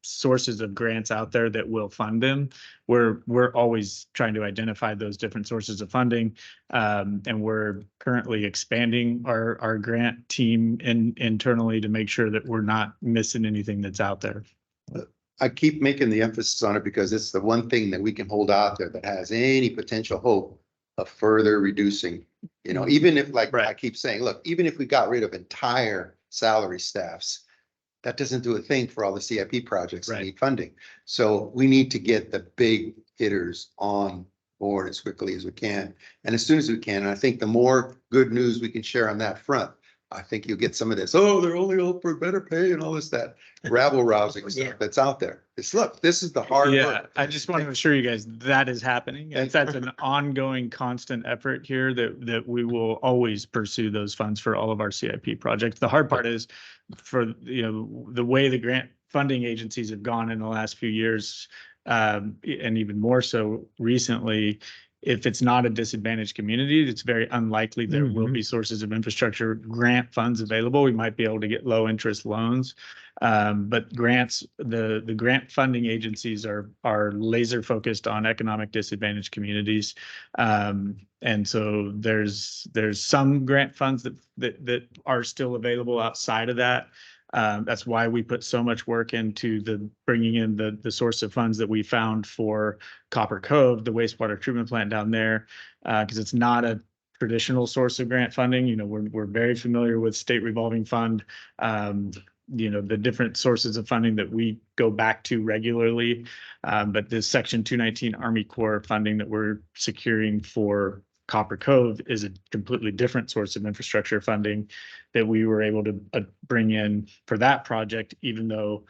sources of grants out there that will fund them, we're always trying to identify those different sources of funding. And we're currently expanding our grant team internally to make sure that we're not missing anything that's out there. I keep making the emphasis on it because it's the one thing that we can hold out there that has any potential hope of further reducing, you know, even if, like I keep saying, look, even if we got rid of entire salary staffs, that doesn't do a thing for all the CIP projects that need funding. So we need to get the big hitters on board as quickly as we can and as soon as we can. And I think the more good news we can share on that front, I think you'll get some of this, oh, they're only hope for better pay and all this, that rabble rousing stuff that's out there. It's, look, this is the hard work. I just want to assure you guys that is happening. And that's an ongoing, constant effort here that we will always pursue those funds for all of our CIP projects. The hard part is for, you know, the way the grant funding agencies have gone in the last few years, and even more so recently. If it's not a disadvantaged community, it's very unlikely there will be sources of infrastructure grant funds available. We might be able to get low interest loans, but grants, the grant funding agencies are laser focused on economic disadvantaged communities. And so there's some grant funds that are still available outside of that. That's why we put so much work into bringing in the source of funds that we found for Copper Cove, the wastewater treatment plant down there, because it's not a traditional source of grant funding. You know, we're very familiar with state revolving fund, you know, the different sources of funding that we go back to regularly. But this Section 219 Army Corps funding that we're securing for Copper Cove is a completely different source of infrastructure funding that we were able to bring in for that project, even though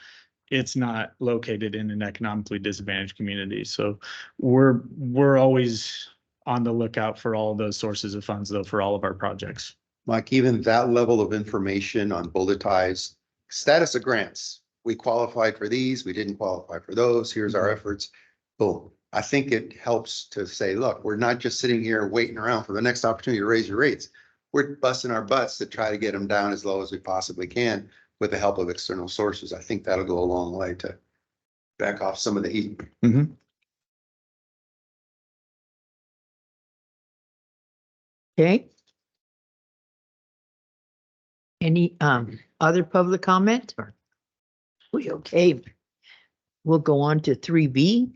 it's not located in an economically disadvantaged community. So we're always on the lookout for all of those sources of funds, though, for all of our projects. Mike, even that level of information on bulletized status of grants, we qualified for these, we didn't qualify for those, here's our efforts, boom. I think it helps to say, look, we're not just sitting here waiting around for the next opportunity to raise your rates. We're busting our butts to try to get them down as low as we possibly can with the help of external sources. I think that'll go a long way to back off some of the heat. Okay. Any other public comment? Or we okay? We'll go on to 3B.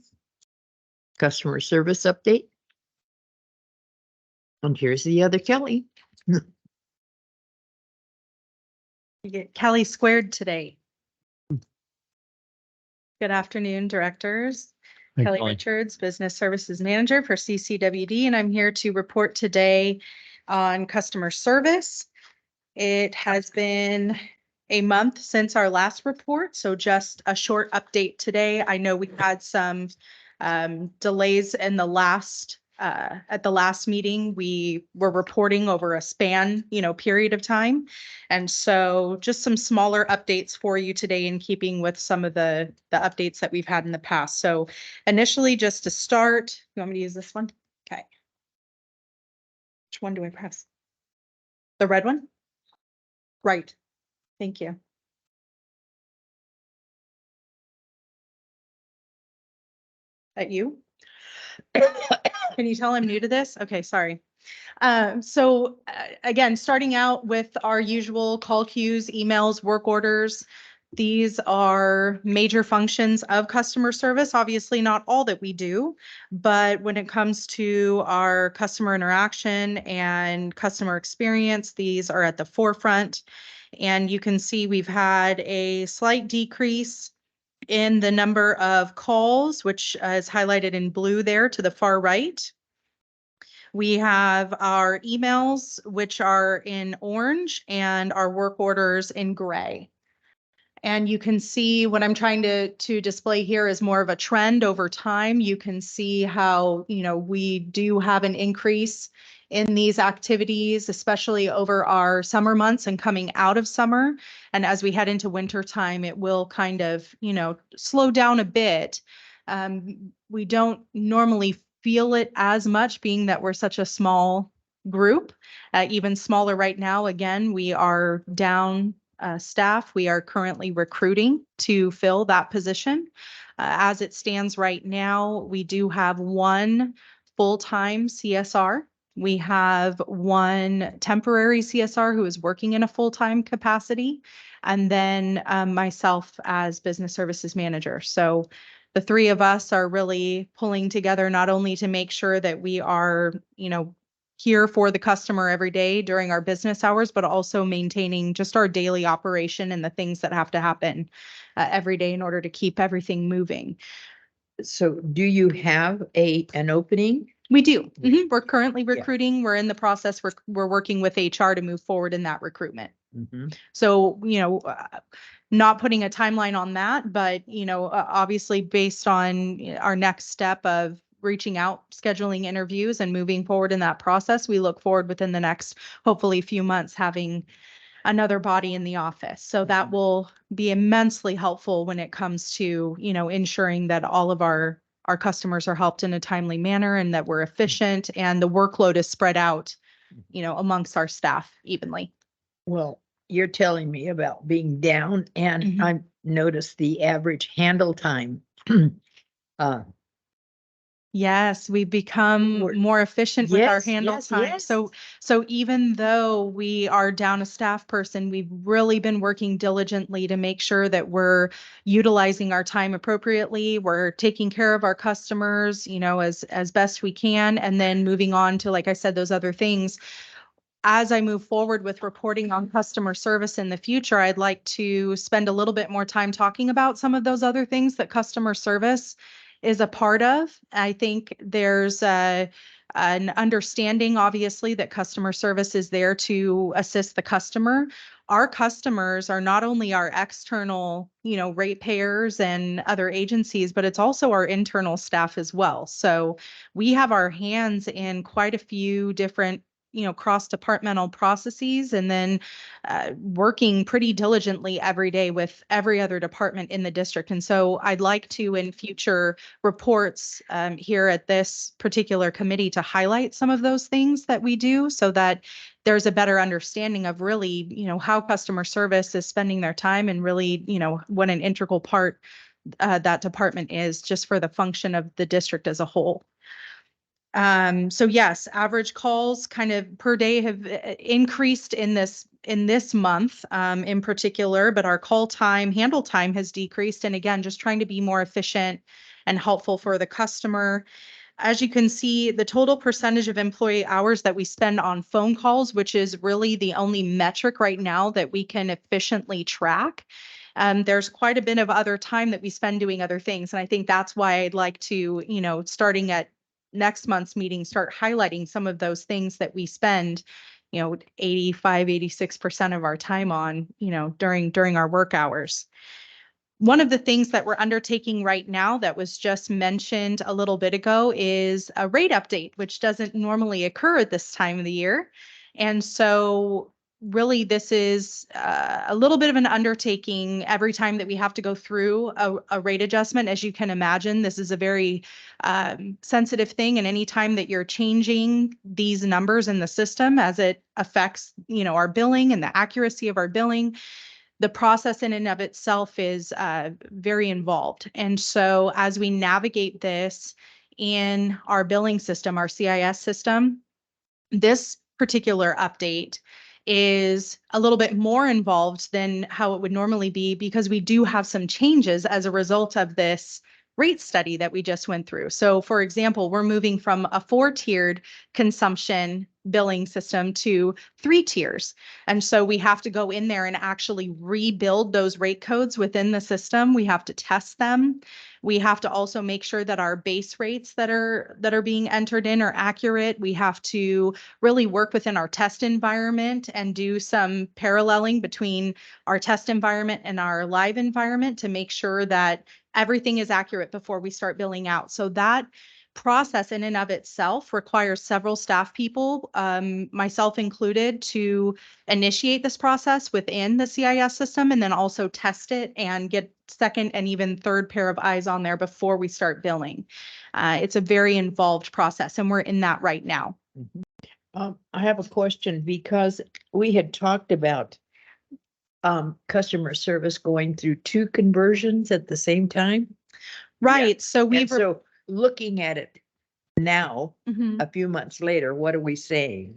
Customer service update. And here's the other Kelly. You get Kelly squared today. Good afternoon, directors. Kelly Richards, Business Services Manager for CCWD, and I'm here to report today on customer service. It has been a month since our last report, so just a short update today. I know we had some delays in the last at the last meeting. We were reporting over a span, period of time. And so just some smaller updates for you today in keeping with some of the updates that we've had in the past. So initially, just to start, you want me to use this one? Okay. Which one do I press? The red one? Right. Thank you. That you? Can you tell I'm new to this? Okay, sorry. Again, starting out with our usual call queues, emails, work orders. These are major functions of customer service. Obviously, not all that we do, but when it comes to our customer interaction and customer experience, these are at the forefront. And you can see we've had a slight decrease in the number of calls, which is highlighted in blue there to the far right. We have our emails, which are in orange, and our work orders in gray. And you can see what I'm trying to display here is more of a trend over time. You can see how, we do have an increase in these activities, especially over our summer months and coming out of summer. And as we head into winter time, it will kind of, slow down a bit. We don't normally feel it as much, being that we're such a small group, even smaller right now. Again, we are down staff. We are currently recruiting to fill that position. As it stands right now, we do have one full-time CSR. We have one temporary CSR who is working in a full-time capacity, and then myself as business services manager. So the three of us are really pulling together not only to make sure that we are, here for the customer every day during our business hours, but also maintaining just our daily operation and the things that have to happen every day in order to keep everything moving. So do you have an opening? We do. Mhm. We're currently recruiting. We're in the process. We're working with HR to move forward in that recruitment. Mhm. So, not putting a timeline on that, but, obviously based on our next step of reaching out, scheduling interviews and moving forward in that process, we look forward within the next, hopefully, few months having another body in the office. So that will be immensely helpful when it comes to, ensuring that all of our customers are helped in a timely manner and that we're efficient and the workload is spread out, amongst our staff evenly. Well, you're telling me about being down, and Mhm. I noticed the average handle time. Yes, we've become We're- more efficient with our Yes, handle yes, time. yes. So even though we are down a staff person, we've really been working diligently to make sure that we're utilizing our time appropriately. We're taking care of our customers, as best we can, and then moving on to, like I said, those other things. As I move forward with reporting on customer service in the future, I'd like to spend a little bit more time talking about some of those other things that customer service is a part of. I think there's an understanding, obviously, that customer service is there to assist the customer. Our customers are not only our external, ratepayers and other agencies, but it's also our internal staff as well. So we have our hands in quite a few different cross-departmental processes, and then working pretty diligently every day with every other department in the district. And so I'd like to, in future reports here at this particular committee, to highlight some of those things that we do so that there's a better understanding of really, how customer service is spending their time and really, what an integral part that department is just for the function of the district as a whole. So yes, average calls kind of per day have increased in this month in particular, but our handle time has decreased. And again, just trying to be more efficient and helpful for the customer. As you can see, the total percentage of employee hours that we spend on phone calls, which is really the only metric right now that we can efficiently track. There's quite a bit of other time that we spend doing other things. And I think that's why I'd like to, starting at next month's meeting, start highlighting some of those things that we spend, 86% of our time on, during our work hours. One of the things that we're undertaking right now that was just mentioned a little bit ago is a rate update, which doesn't normally occur at this time of the year. And so really, this is a little bit of an undertaking every time that we have to go through a rate adjustment. As you can imagine, this is a very sensitive thing. And anytime that you're changing these numbers in the system as it affects, our billing and the accuracy of our billing, the process in and of itself is very involved. And so as we navigate this in our billing system, our CIS system, this particular update is a little bit more involved than how it would normally be, because we do have some changes as a result of this rate study that we just went through. So for example, we're moving from a 4-tiered consumption billing system to 3 tiers. And so we have to go in there and actually rebuild those rate codes within the system. We have to test them. We have to also make sure that our base rates that are being entered in are accurate. We have to really work within our test environment and do some paralleling between our test environment and our live environment to make sure that everything is accurate before we start billing out. So that process in and of itself requires several staff people, myself included, to initiate this process within the CIS system and then also test it and get second and even third pair of eyes on there before we start billing. It's a very involved process, and we're in that right now. I have a question, because we had talked about customer service going through 2 conversions at the same time. Right. So And we've so looking at it now, Mhm. a few months later, what are we saying?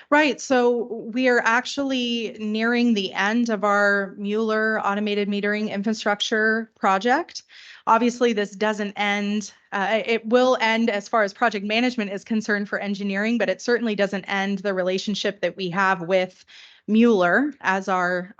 Right. So we are actually nearing the end of our Mueller automated metering infrastructure project. Obviously, this doesn't end. It will end as far as project management is concerned for engineering, but it certainly doesn't end the relationship that we have with Mueller as our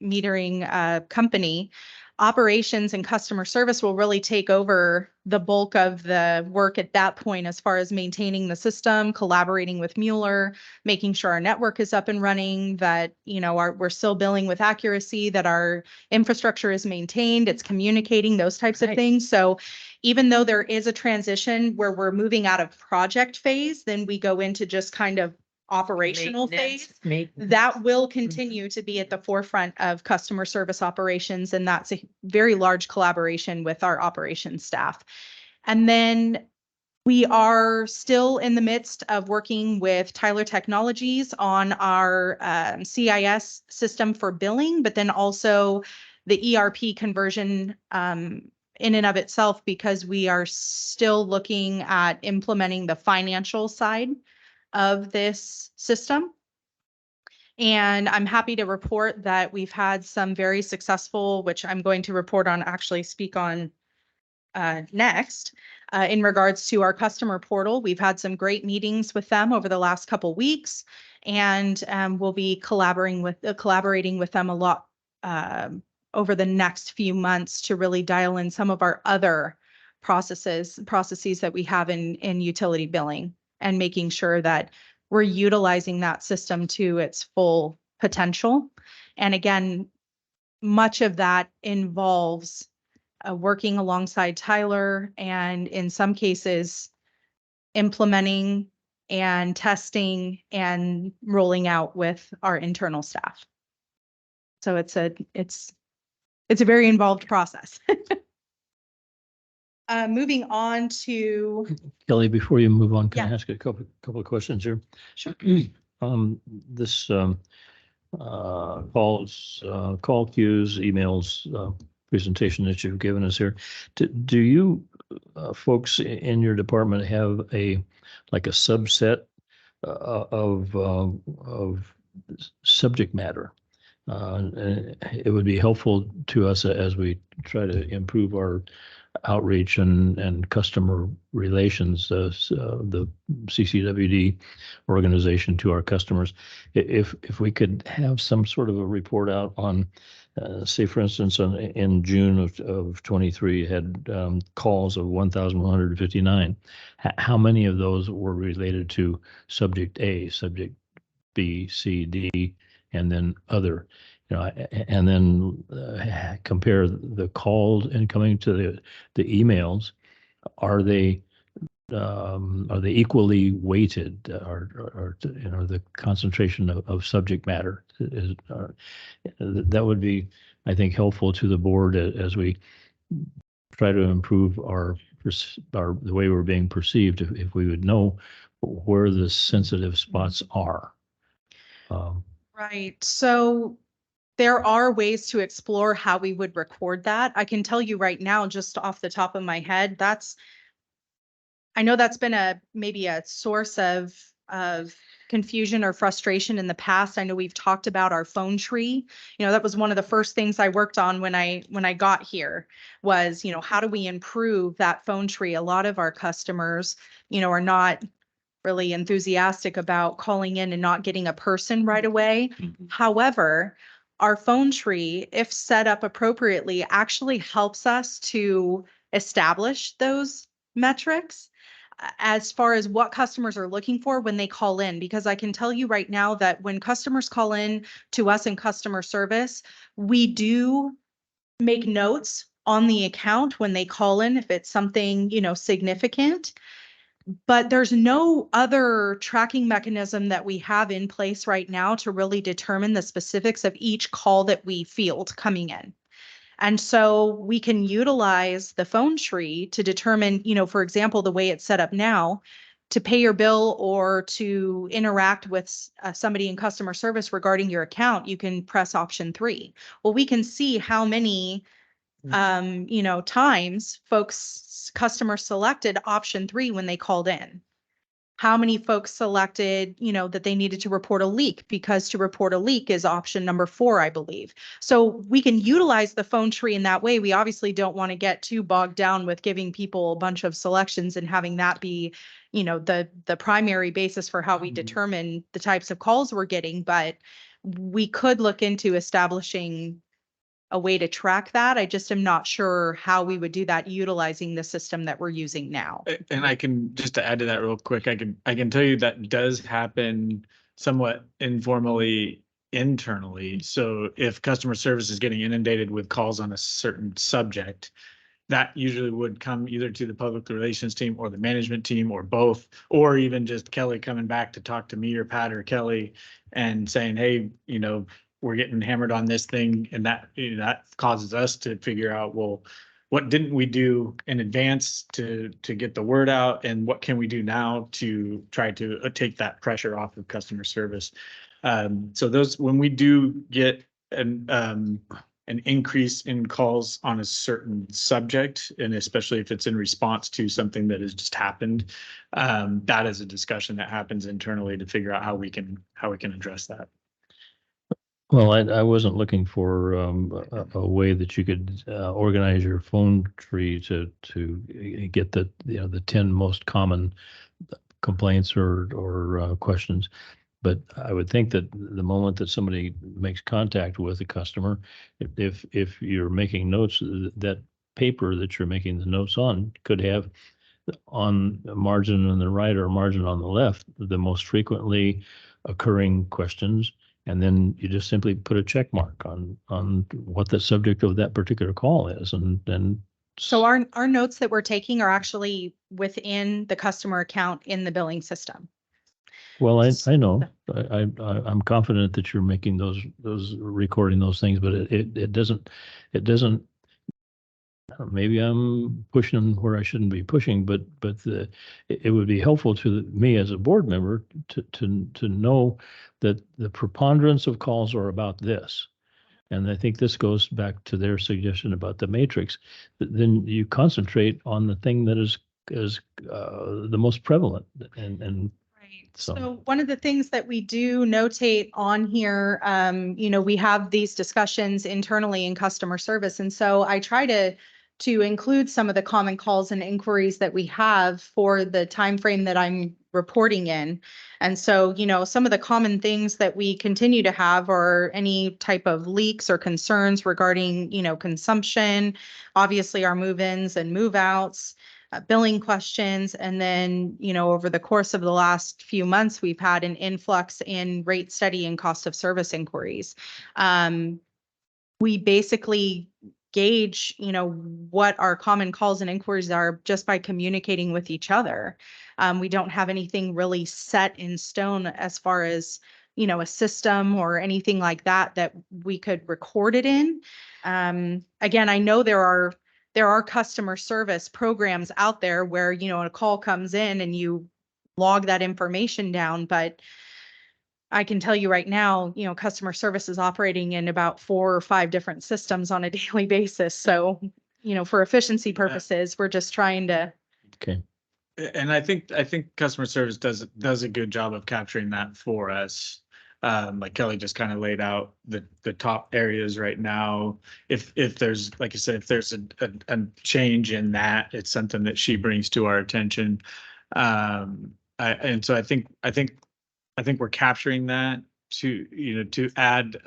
metering company. Operations and customer service will really take over the bulk of the work at that point, as far as maintaining the system, collaborating with Mueller, making sure our network is up and running, that, we're still billing with accuracy, that our infrastructure is maintained, it's communicating, those types of Right. things. So even though there is a transition where we're moving out of project phase, then we go into just kind of operational phase. That will continue to be at the forefront of customer service operations, and that's a very large collaboration with our operations staff. And then we are still in the midst of working with Tyler Technologies on our CIS system for billing, but then also the ERP conversion in and of itself, because we are still looking at implementing the financial side of this system. And I'm happy to report that we've had some very successful, which I'm going to report on, actually speak on next, in regards to our customer portal. We've had some great meetings with them over the last couple weeks, and we'll be collaborating with them a lot over the next few months to really dial in some of our other processes that we have in utility billing, and making sure that we're utilizing that system to its full potential. And again, much of that involves working alongside Tyler, and in some cases, implementing and testing and rolling out with our internal staff. So it's a very involved process. Moving on to, Kelly, before you move on, can I Yeah. ask a couple of questions here? Sure. This call queues, emails, presentation that you've given us here. Do you folks in your department have a subset of subject matter? It would be helpful to us as we try to improve our outreach and customer relations, the CCWD organization to our customers. If we could have some sort of a report out on, say, for instance, in June of 23, had calls of 1,159. How many of those were related to subject A, subject B, C, D, and then other? And then compare the calls incoming to the emails. Are they are they equally weighted or, you know, the concentration of subject matter is, that would be, I think, helpful to the board as we try to improve the way we're being perceived, if we would know where the sensitive spots are. Right. So there are ways to explore how we would record that. I can tell you right now, just off the top of my head, I know that's been maybe a source of confusion or frustration in the past. I know we've talked about our phone tree. You know, that was one of the first things I worked on when I got here was, you know, how do we improve that phone tree? A lot of our customers, you know, are not really enthusiastic about calling in and not getting a person right away. However, our phone tree, if set up appropriately, actually helps us to establish those metrics as far as what customers are looking for when they call in, because I can tell you right now that when customers call in to us in customer service, we do make notes on the account when they call in, if it's something, you know, significant. But there's no other tracking mechanism that we have in place right now to really determine the specifics of each call that we field coming in. And so we can utilize the phone tree to determine, you know, for example, the way it's set up now, to pay your bill or to interact with somebody in customer service regarding your account, you can press option 3. Well, we can see how many you know, times customers selected option 3 when they called in. How many folks selected, you know, that they needed to report a leak, because to report a leak is option number 4, I believe. So we can utilize the phone tree in that way. We obviously don't want to get too bogged down with giving people a bunch of selections and having that be, you know, the primary basis for how we determine the types of calls we're getting. But we could look into establishing a way to track that. I just am not sure how we would do that utilizing the system that we're using now. And I can, just to add to that real quick, I can tell you that does happen somewhat informally internally. So if customer service is getting inundated with calls on a certain subject, that usually would come either to the public relations team or the management team or both, or even just Kelly coming back to talk to me or Pat or Kelly and saying, hey, you know, we're getting hammered on this thing, and that, you know, that causes us to figure out, well, what didn't we do in advance to get the word out, and what can we do now to try to take that pressure off of customer service. So those, when we do get an increase in calls on a certain subject, and especially if it's in response to something that has just happened, that is a discussion that happens internally to figure out how we can address that. Well, I wasn't looking for a way that you could organize your phone tree to get the, you know, the 10 most common complaints or questions. But I would think that the moment that somebody makes contact with a customer, if you're making notes, that paper that you're making the notes on could have on a margin on the right or a margin on the left the most frequently occurring questions. And then you just simply put a check mark on what the subject of that particular call is. And then. So our notes that we're taking are actually within the customer account in the billing system. Well, I know, I'm confident that you're making those recording those things, but it doesn't, maybe I'm pushing where I shouldn't be pushing, but it would be helpful to me as a board member to know that the preponderance of calls are about this. And I think this goes back to their suggestion about the matrix. Then you concentrate on the thing that is the most prevalent. And right. So one of the things that we do notate on here, you know, we have these discussions internally in customer service. And so I try to include some of the common calls and inquiries that we have for the time frame that I'm reporting in. And so, you know, some of the common things that we continue to have are any type of leaks or concerns regarding, you know, consumption, obviously our move-ins and move-outs, billing questions. And then, you know, over the course of the last few months, we've had an influx in rate study and cost of service inquiries. We basically gauge, what our common calls and inquiries are just by communicating with each other. We don't have anything really set in stone as far as, a system or anything like that that we could record it in. Again, I know there are customer service programs out there where, a call comes in and you log that information down, but I can tell you right now, customer service is operating in about 4 or 5 different systems on a daily basis. So, for efficiency purposes, we're just trying to. Okay. And I think customer service does a good job of capturing that for us. Like Kelly just kind of laid out the top areas right now. If there's, like I said, if there's a change in that, it's something that she brings to our attention. And so I think we're capturing that to add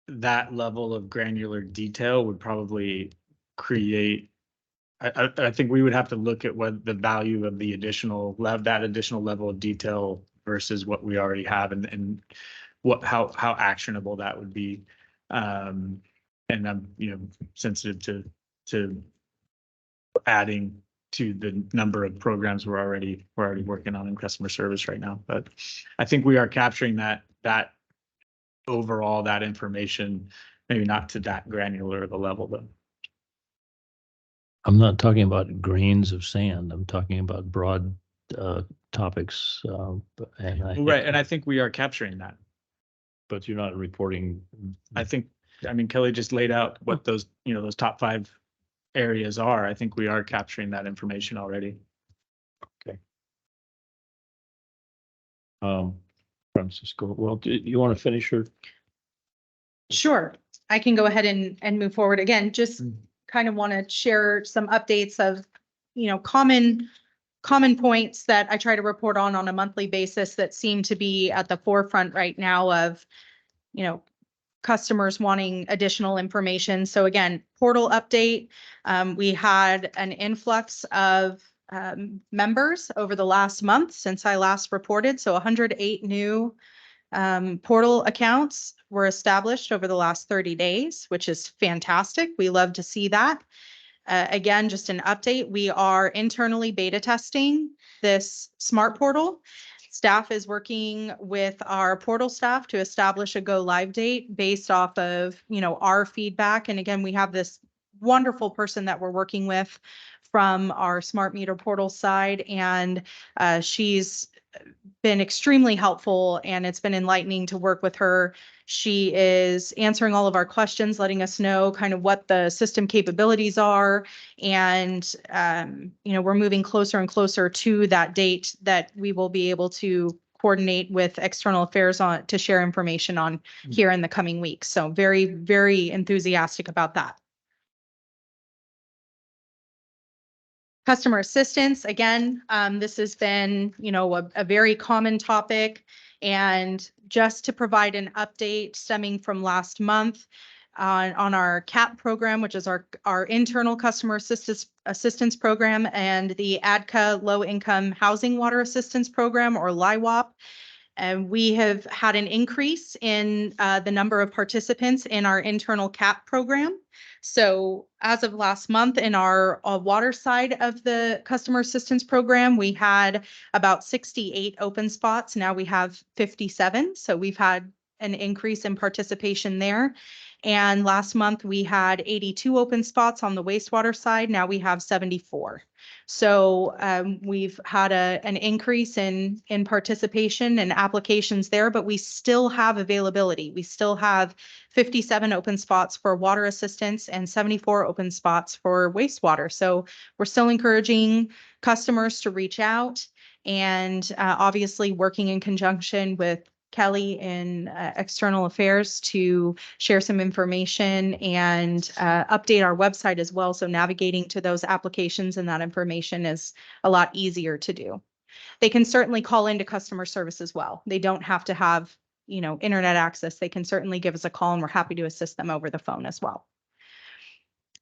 that level of granular detail would probably create. I think we would have to look at what the value of the additional level of detail versus what we already have and how actionable that would be. And I'm, sensitive to adding to the number of programs we're already working on in customer service right now. But I think we are capturing that overall, that information, maybe not to that granular of a level though. I'm not talking about grains of sand. I'm talking about broad topics. And I think we are capturing that. But you're not reporting. Kelly just laid out what those top 5 areas are. I think we are capturing that information already. Okay. Francisco, well, do you want to finish your? Sure, I can go ahead and move forward again. Just kind of want to share some updates of, common points that I try to report on a monthly basis that seem to be at the forefront right now of, customers wanting additional information. So again, portal update. We had an influx of members over the last month since I last reported. So 108 new portal accounts were established over the last 30 days, which is fantastic. We love to see that. Again, just an update. We are internally beta testing this smart portal. Staff is working with our portal staff to establish a go live date based off of, our feedback. And again, we have this wonderful person that we're working with from our smart meter portal side. And she's been extremely helpful and it's been enlightening to work with her. She is answering all of our questions, letting us know kind of what the system capabilities are. And, we're moving closer and closer to that date that we will be able to coordinate with external affairs on to share information on here in the coming weeks. So very, very enthusiastic about that. Customer assistance, again, this has been, a very common topic. And just to provide an update stemming from last month on our CAP program, which is our internal customer assistance program, and the ADCA Low Income Housing Water Assistance Program, or LIWAP. And we have had an increase in the number of participants in our internal CAP program. So as of last month in our water side of the customer assistance program, we had about 68 open spots. Now we have 57. So we've had an increase in participation there. And last month we had 82 open spots on the wastewater side. Now we have 74. So we've had an increase in participation and applications there, but we still have availability. We still have 57 open spots for water assistance and 74 open spots for wastewater. So we're still encouraging customers to reach out and obviously working in conjunction with Kelly in external affairs to share some information and update our website as well. So navigating to those applications and that information is a lot easier to do. They can certainly call into customer service as well. They don't have to have, internet access. They can certainly give us a call and we're happy to assist them over the phone as well.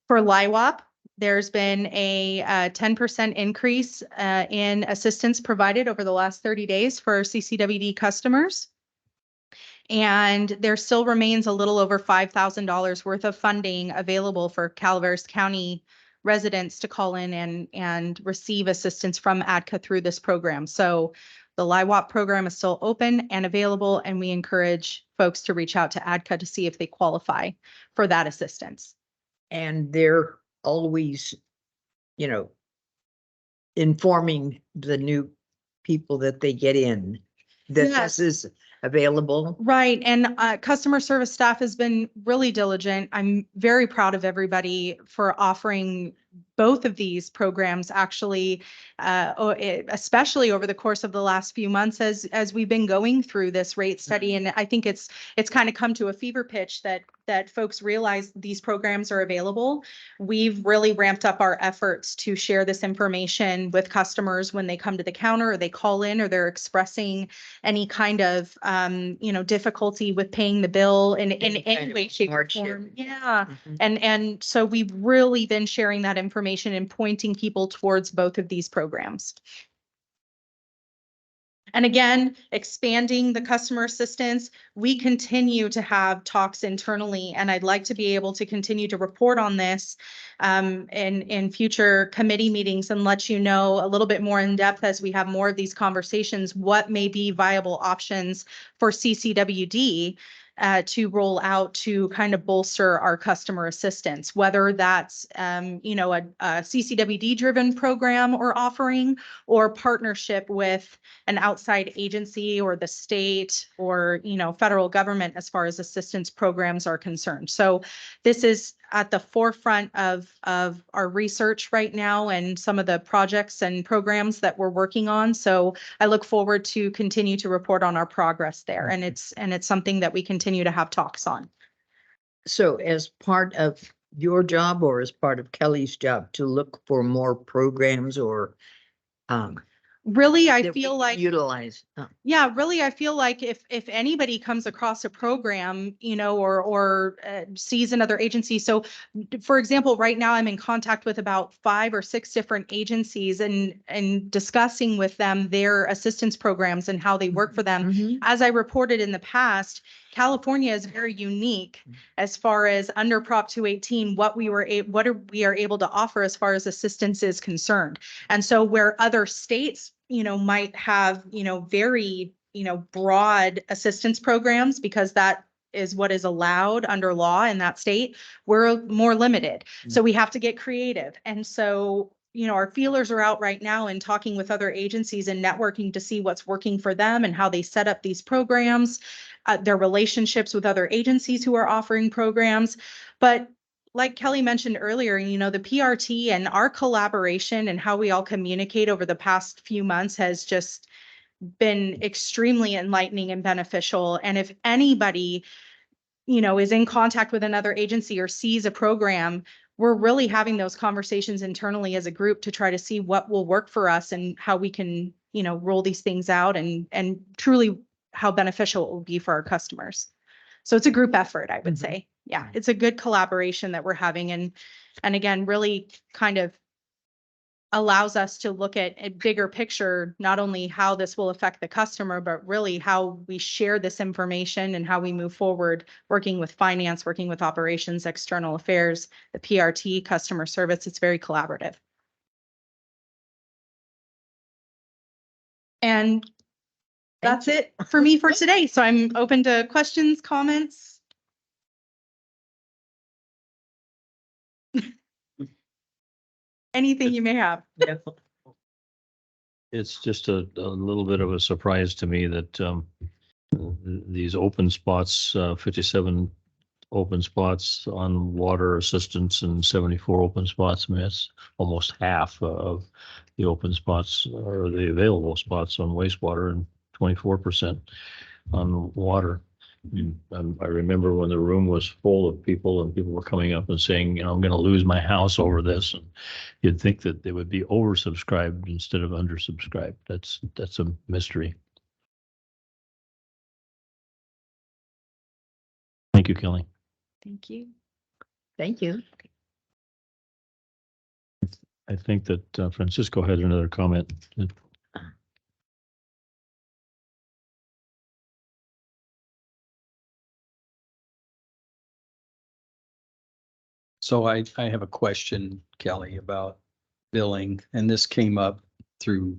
For LIWAP, there's been a 10% increase in assistance provided over the last 30 days for CCWD customers. And there still remains a little over $5,000 worth of funding available for Calaveras County residents to call in and receive assistance from ADCA through this program. So the LIWAP program is still open and available, and we encourage folks to reach out to ADCA to see if they qualify for that assistance. And they're always, you know, informing the new people that they get in that Yes. this is available. Right. And customer service staff has been really diligent. I'm very proud of everybody for offering both of these programs, actually, especially over the course of the last few months as we've been going through this rate study. And I think it's kind of come to a fever pitch that folks realize these programs are available. We've really ramped up our efforts to share this information with customers when they come to the counter or they call in or they're expressing any kind of, difficulty with paying the bill in Any any kind of way, shape, or hardship. form. Yeah. Mhm. And so we've really been sharing that information and pointing people towards both of these programs. And again, expanding the customer assistance, we continue to have talks internally, and I'd like to be able to continue to report on this in future committee meetings and let you know a little bit more in depth as we have more of these conversations, what may be viable options for CCWD to roll out to kind of bolster our customer assistance, whether that's, a CCWD driven program or offering or partnership with an outside agency or the state or, federal government as far as assistance programs are concerned. So this is at the forefront of our research right now and some of the projects and programs that we're working on. So I look forward to continue to report on our progress there. And it's something that we continue to have talks on. So as part of your job or as part of Kelly's job to look for more programs or Really, I that we feel can like utilize. Yeah, really, I feel like if anybody comes across a program, or sees another agency. So, for example, right now I'm in contact with about 5 or 6 different agencies and discussing with them their assistance programs and how they work for them. Mhm. As I reported in the past, California is very unique as far as under Prop 218, what we are able to offer as far as assistance is concerned. And so where other states, might have, very, broad assistance programs because that is what is allowed under law in that state, we're more limited. So we have to get creative. And so, our feelers are out right now and talking with other agencies and networking to see what's working for them and how they set up these programs, their relationships with other agencies who are offering programs. But like Kelly mentioned earlier, the PRT and our collaboration and how we all communicate over the past few months has just been extremely enlightening and beneficial. And if anybody, is in contact with another agency or sees a program, we're really having those conversations internally as a group to try to see what will work for us and how we can, roll these things out and truly how beneficial it will be for our customers. So it's a group effort, I would say. Yeah, it's a good collaboration that we're having and again, really kind of allows us to look at a bigger picture, not only how this will affect the customer, but really how we share this information and how we move forward, working with finance, working with operations, external affairs, the PRT, customer service. It's very collaborative. And that's it for me for today. So I'm open to questions, comments. Anything you may have. It's just a little bit of a surprise to me that these open spots, 57 open spots on water assistance and 74 open spots. I mean, that's almost half of the open spots or the available spots on wastewater and 24% on water. I remember when the room was full of people and people were coming up and saying, I'm going to lose my house over this. And you'd think that they would be oversubscribed instead of undersubscribed. That's a mystery. Thank you, Kelly. Thank you. Thank you. I think that Francisco had another comment. So I have a question, Kelly, about billing, and this came up through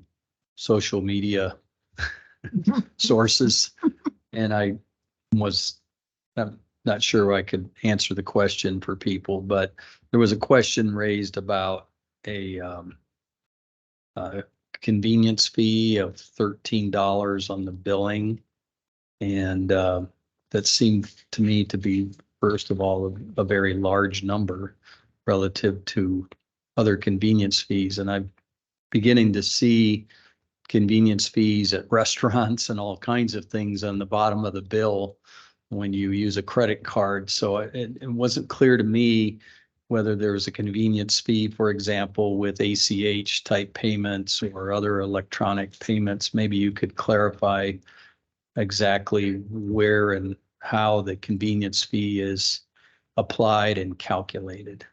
social media sources. And I'm not sure I could answer the question for people, but there was a question raised about a convenience fee of $13 on the billing. And that seemed to me to be, first of all, a very large number relative to other convenience fees. And I'm beginning to see convenience fees at restaurants and all kinds of things on the bottom of the bill when you use a credit card. So it wasn't clear to me whether there was a convenience fee, for example, with ACH type payments or other electronic payments. Maybe you could clarify exactly where and how the convenience fee is applied and calculated.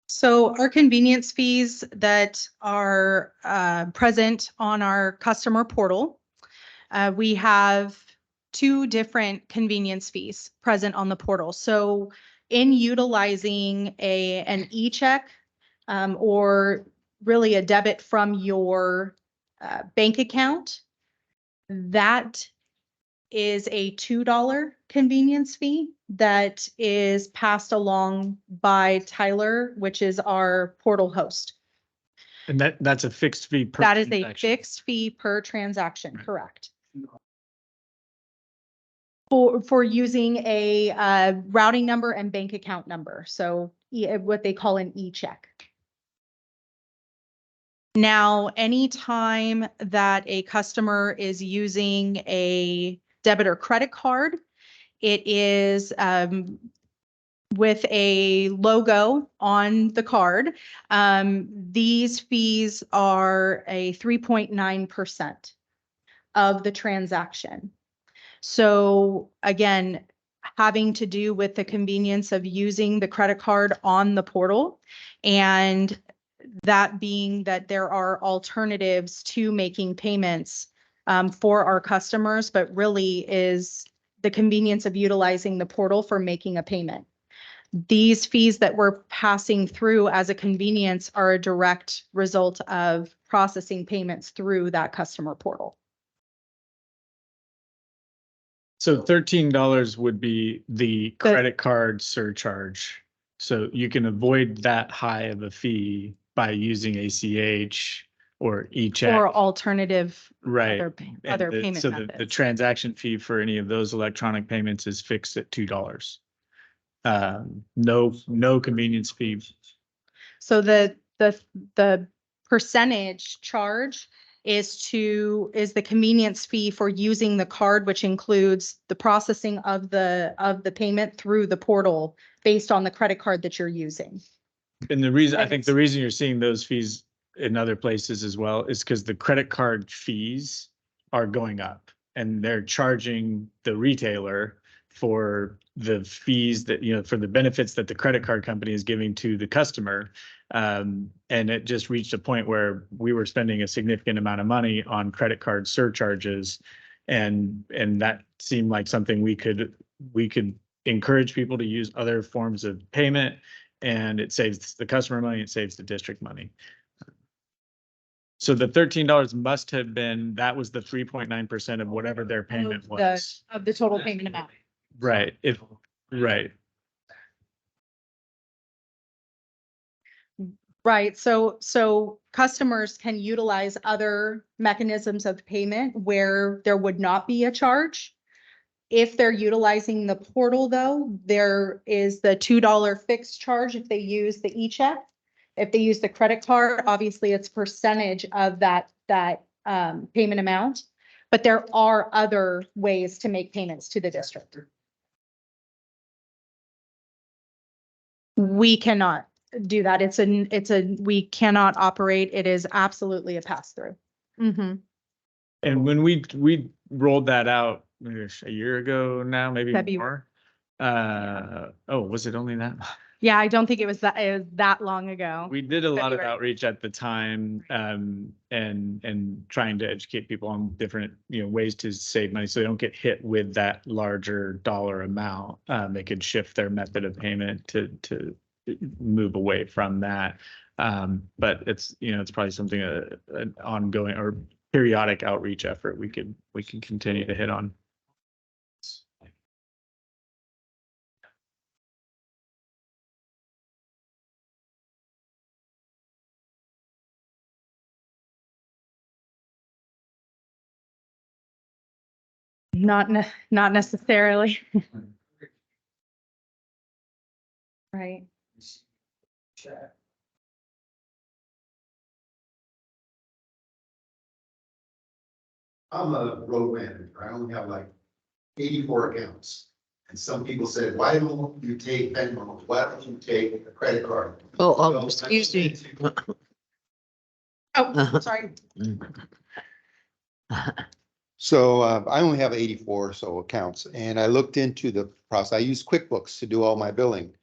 So our convenience fees that are present on our customer portal, we have two different convenience fees present on the portal. So in utilizing an e-check or really a debit from your bank account, that is a $2 convenience fee that is passed along by Tyler, which is our portal host. And that's a fixed fee per That is a transaction. fixed fee per transaction, Right. correct? For using a routing number and bank account number. So what they call an e-check. Now, anytime that a customer is using a debit or credit card, it is with a logo on the card. These fees are a 3.9% of the transaction. So again, having to do with the convenience of using the credit card on the portal, and that being that there are alternatives to making payments for our customers, but really is the convenience of utilizing the portal for making a payment. These fees that we're passing through as a convenience are a direct result of processing payments through that customer portal. So $13 would be the credit card surcharge. So you can avoid that high of a fee by using ACH or e-check. Or alternative Right. other And payment so the methods. transaction fee for any of those electronic payments is fixed at $2. No convenience fee. So the percentage charge is the convenience fee for using the card, which includes the processing of the payment through the portal based on the credit card that you're using. And I think the reason you're seeing those fees in other places as well is because the credit card fees are going up and they're charging the retailer for the fees that, for the benefits that the credit card company is giving to the customer. And it just reached a point where we were spending a significant amount of money on credit card surcharges. And that seemed like something we could encourage people to use other forms of payment, and it saves the customer money, it saves the district money. So the $13 must have been, that was the 3.9% of whatever their payment was. Of the total payment amount. Right, right. Right, so customers can utilize other mechanisms of payment where there would not be a charge. If they're utilizing the portal though, there is the $2 fixed charge if they use the e-check. If they use the credit card, obviously it's percentage of that payment amount. But there are other ways to make payments to the district. We cannot do that. We cannot operate. It is absolutely a pass through. Mm-hmm. And when we rolled that out a year ago now, maybe February. more. Was it only that? Yeah, I don't think it was that long ago. We did a lot of February. outreach at the time, and trying to educate people on different, ways to save money, so they don't get hit with that larger dollar amount. They could shift their method of payment to move away from that. But it's, it's probably something, an ongoing or periodic outreach effort we can continue to hit on. Not necessarily. Right. I'm a road manager. I only have like 84 accounts. And some people said, why don't you take Venmo? Why don't you take a credit card? Oh, excuse me. Oh, sorry. So I only have 84 or so accounts, and I looked into the process. I use QuickBooks to do all my billing.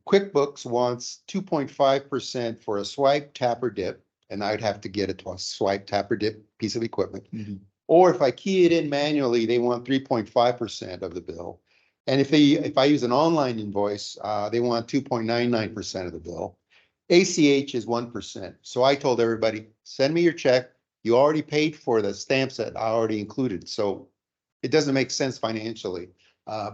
QuickBooks wants 2.5% for a swipe, tap, or dip, and I'd have to get a swipe, tap, or dip piece of equipment. Or if I key it in manually, they want 3.5% of the bill. And if I use an online invoice, they want 2.99% of the bill. ACH is 1%. So I told everybody, send me your check. You already paid for the stamps that I already included. So it doesn't make sense financially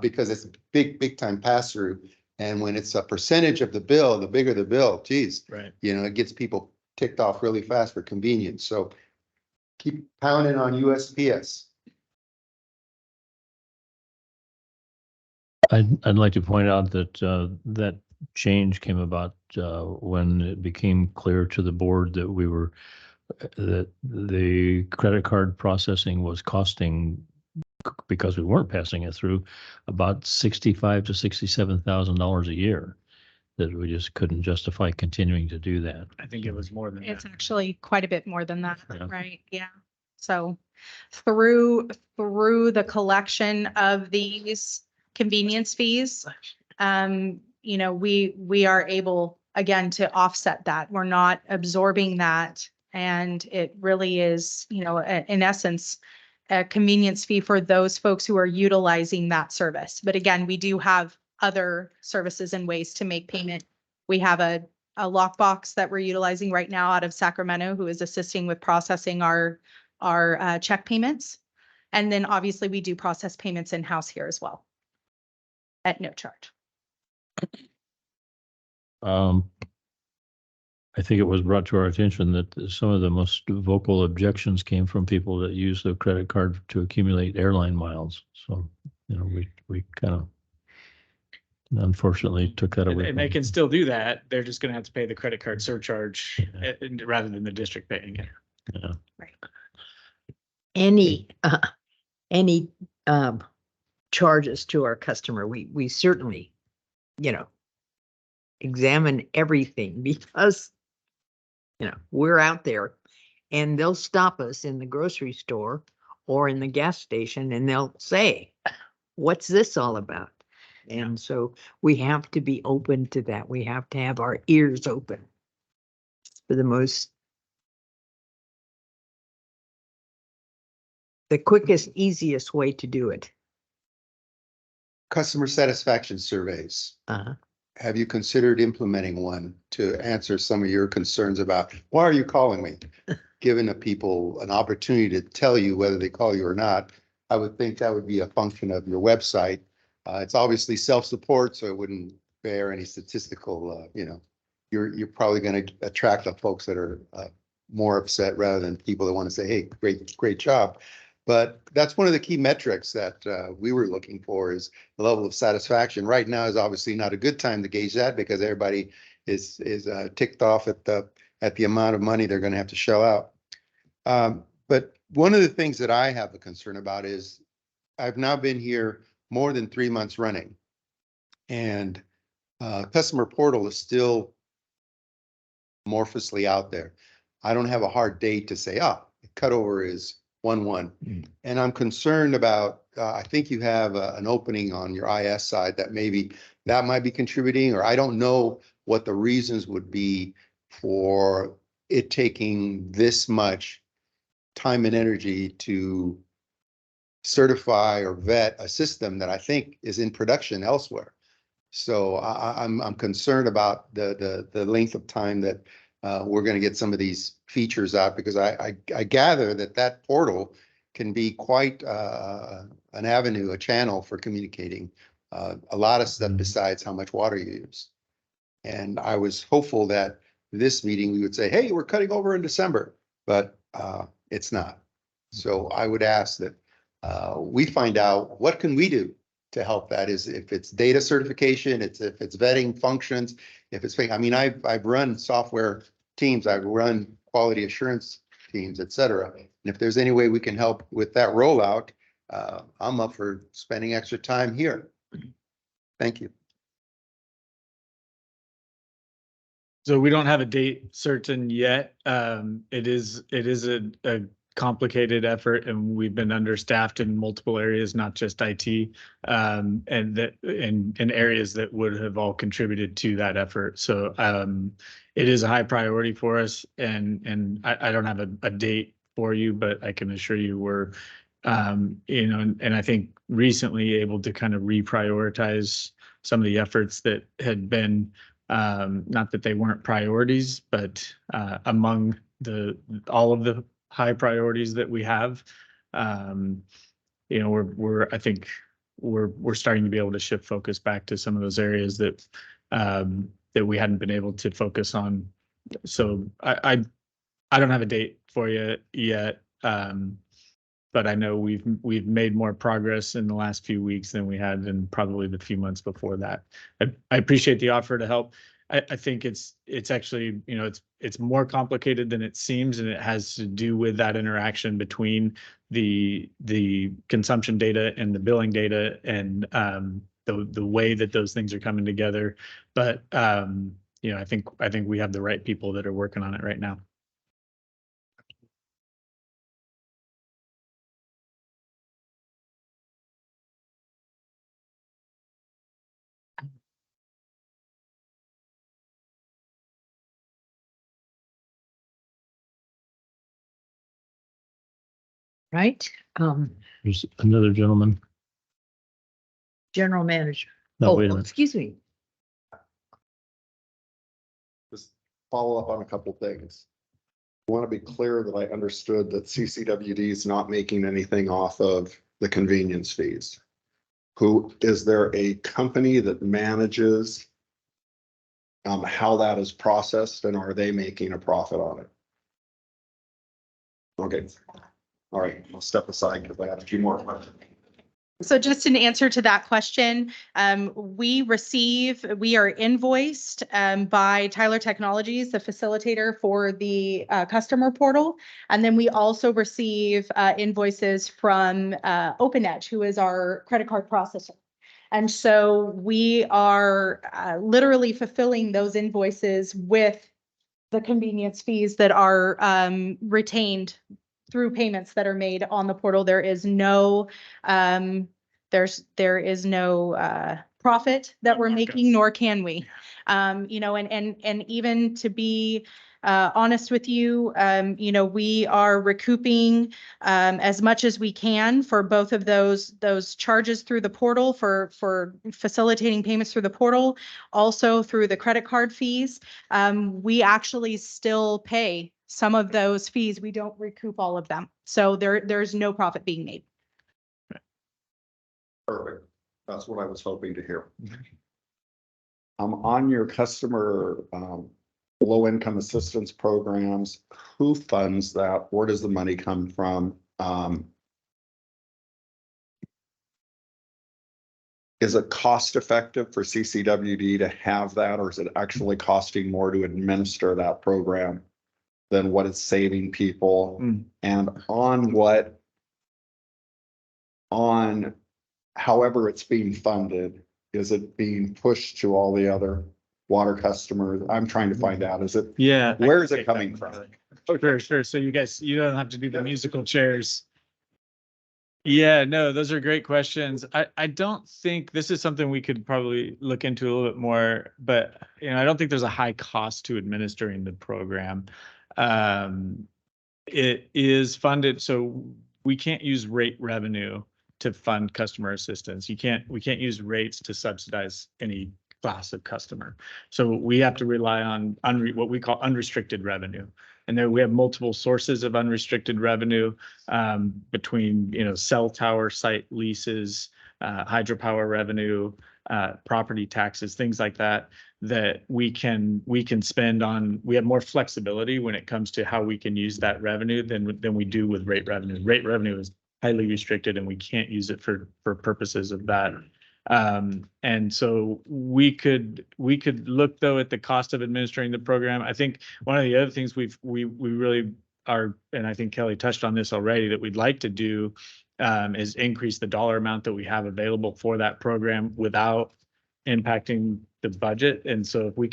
because it's a big time pass through. And when it's a percentage of the bill, the bigger the bill, geez, Right. it gets people ticked off really fast for convenience. So keep pounding on USPS. I'd like to point out that that change came about when it became clear to the board that that the credit card processing was costing, because we weren't passing it through, about $65,000 to $67,000 a year. That we just couldn't justify continuing to do that. I think it was more than It's that. actually quite a bit more than that, Yeah. right? Yeah. So through the collection of these convenience fees, we are able again to offset that. We're not absorbing that. And it really is, in essence, a convenience fee for those folks who are utilizing that service. But again, we do have other services and ways to make payment. We have a lockbox that we're utilizing right now out of Sacramento, who is assisting with processing our check payments. And then obviously we do process payments in-house here as well at no charge. I think it was brought to our attention that some of the most vocal objections came from people that use the credit card to accumulate airline miles. So, we kind of unfortunately took that away. And they can still do that. They're just going to have to pay the credit card surcharge rather than the district paying it. Yeah. Right. Any charges to our customer, we certainly, examine everything because, we're out there and they'll stop us in the grocery store or in the gas station and they'll say, what's this all about? And so we have to be open to that. We have to have our ears open for the quickest, easiest way to do it. Customer satisfaction surveys. Uh-huh. Have you considered implementing one to answer some of your concerns about why are you calling me? Giving the people an opportunity to tell you whether they call you or not. I would think that would be a function of your website. It's obviously self-support, so it wouldn't bear any statistical, you're probably going to attract the folks that are more upset rather than people that want to say, hey, great job. But that's one of the key metrics that we were looking for is the level of satisfaction. Right now is obviously not a good time to gauge that because everybody is ticked off at the amount of money they're going to have to shell out. But one of the things that I have a concern about is I've now been here more than 3 months running, and customer portal is still amorphously out there. I don't have a hard date to say, cutover is 1/1. And I'm concerned about I think you have an opening on your IS side that maybe that might be contributing, or I don't know what the reasons would be for it taking this much time and energy to certify or vet a system that I think is in production elsewhere. So I'm concerned about the length of time that we're going to get some of these features out, because I gather that portal can be quite an avenue, a channel for communicating a lot of stuff besides how much water you use. And I was hopeful that this meeting, we would say, hey, we're cutting over in December, but it's not. So I would ask that we find out what can we do to help that. Is if it's data certification, if it's vetting functions, if it's, I mean, I've run software teams, I've run quality assurance teams, et cetera. And if there's any way we can help with that rollout, I'm up for spending extra time here. Thank you. So we don't have a date certain yet. It is a complicated effort, and we've been understaffed in multiple areas, not just IT, and that in areas that would have all contributed to that effort. So it is a high priority for us, and I don't have a date for you, but I can assure you we're and I think recently able to kind of reprioritize some of the efforts that had been not that they weren't priorities, but among all of the high priorities that we have, I think we're starting to be able to shift focus back to some of those areas that we hadn't been able to focus on. So I don't have a date for you yet, but I know we've made more progress in the last few weeks than we had in probably the few months before that. I appreciate the offer to help. I think it's actually, it's more complicated than it seems, and it has to do with that interaction between the consumption data and the billing data, and the way that those things are coming together. But I think we have the right people that are working on it right now. Right? There's another gentleman. General manager. No, Oh, wait a minute. excuse me. Just follow up on a couple things. I want to be clear that I understood that CCWD is not making anything off of the convenience fees. Is there a company that manages how that is processed, and are they making a profit on it? Okay. All right, I'll step aside because I have a few more questions. So just an answer to that question, we are invoiced by Tyler Technologies, the facilitator for the customer portal. And then we also receive invoices from OpenEdge, who is our credit card processor. And so we are literally fulfilling those invoices with the convenience fees that are retained through payments that are made on the portal. There is no profit that we're making, nor can we. And even to be honest with you, we are recouping as much as we can for both of those charges through the portal for facilitating payments through the portal, also through the credit card fees. We actually still pay some of those fees. We don't recoup all of them. So there's no profit being made. Perfect. That's what I was hoping to hear. On your customer low-income assistance programs, who funds that? Where does the money come from? Is it cost effective for CCWD to have that, or is it actually costing more to administer that program than what it's saving people? And on however it's being funded, is it being pushed to all the other water customers? I'm trying to find out. Where is it coming from? Oh, sure. So you don't have to do the musical chairs. Yeah, no, those are great questions. I don't think this is something we could probably look into a little bit more, but I don't think there's a high cost to administering the program. It is funded, so we can't use rate revenue to fund customer assistance. We can't use rates to subsidize any class of customer. So we have to rely on what we call unrestricted revenue. And there we have multiple sources of unrestricted revenue between, cell tower site leases, hydropower revenue, property taxes, things like that, that we can spend on. We have more flexibility when it comes to how we can use that revenue than we do with rate revenue. Rate revenue is highly restricted and we can't use it for purposes of that. And so we could look though at the cost of administering the program. I think one of the other things we really are, and I think Kelly touched on this already, that we'd like to do is increase the dollar amount that we have available for that program without impacting the budget. And so if we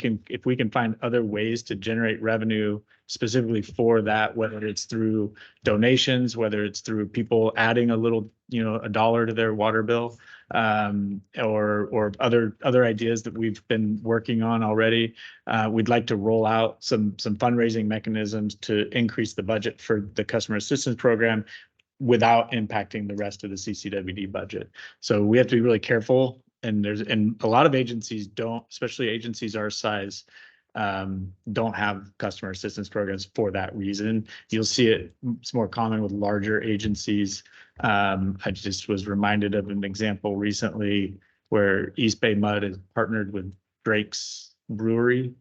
can find other ways to generate revenue specifically for that, whether it's through donations, whether it's through people adding a little, $1 to their water bill, or other ideas that we've been working on already. We'd like to roll out some fundraising mechanisms to increase the budget for the customer assistance program without impacting the rest of the CCWD budget. So we have to be really careful. And a lot of agencies don't, especially agencies our size, don't have customer assistance programs for that reason. You'll see it's more common with larger agencies. I just was reminded of an example recently where East Bay Mud has partnered with Drake's Brewery.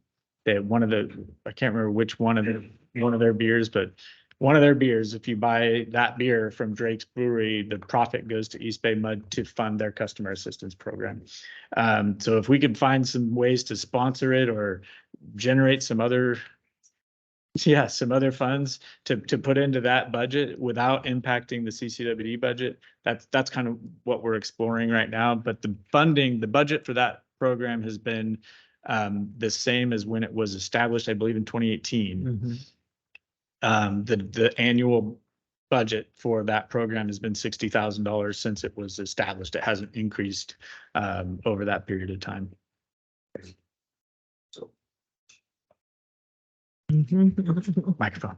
They have I can't remember which one of their beers, but one of their beers, if you buy that beer from Drake's Brewery, the profit goes to East Bay Mud to fund their customer assistance program. So if we could find some ways to sponsor it or generate some other funds to put into that budget without impacting the CCWD budget, that's kind of what we're exploring right now. But the budget for that program has been the same as when it was established, I believe in 2018. Mm-hmm. The annual budget for that program has been $60,000 since it was established. It hasn't increased over that period of time. Microphone.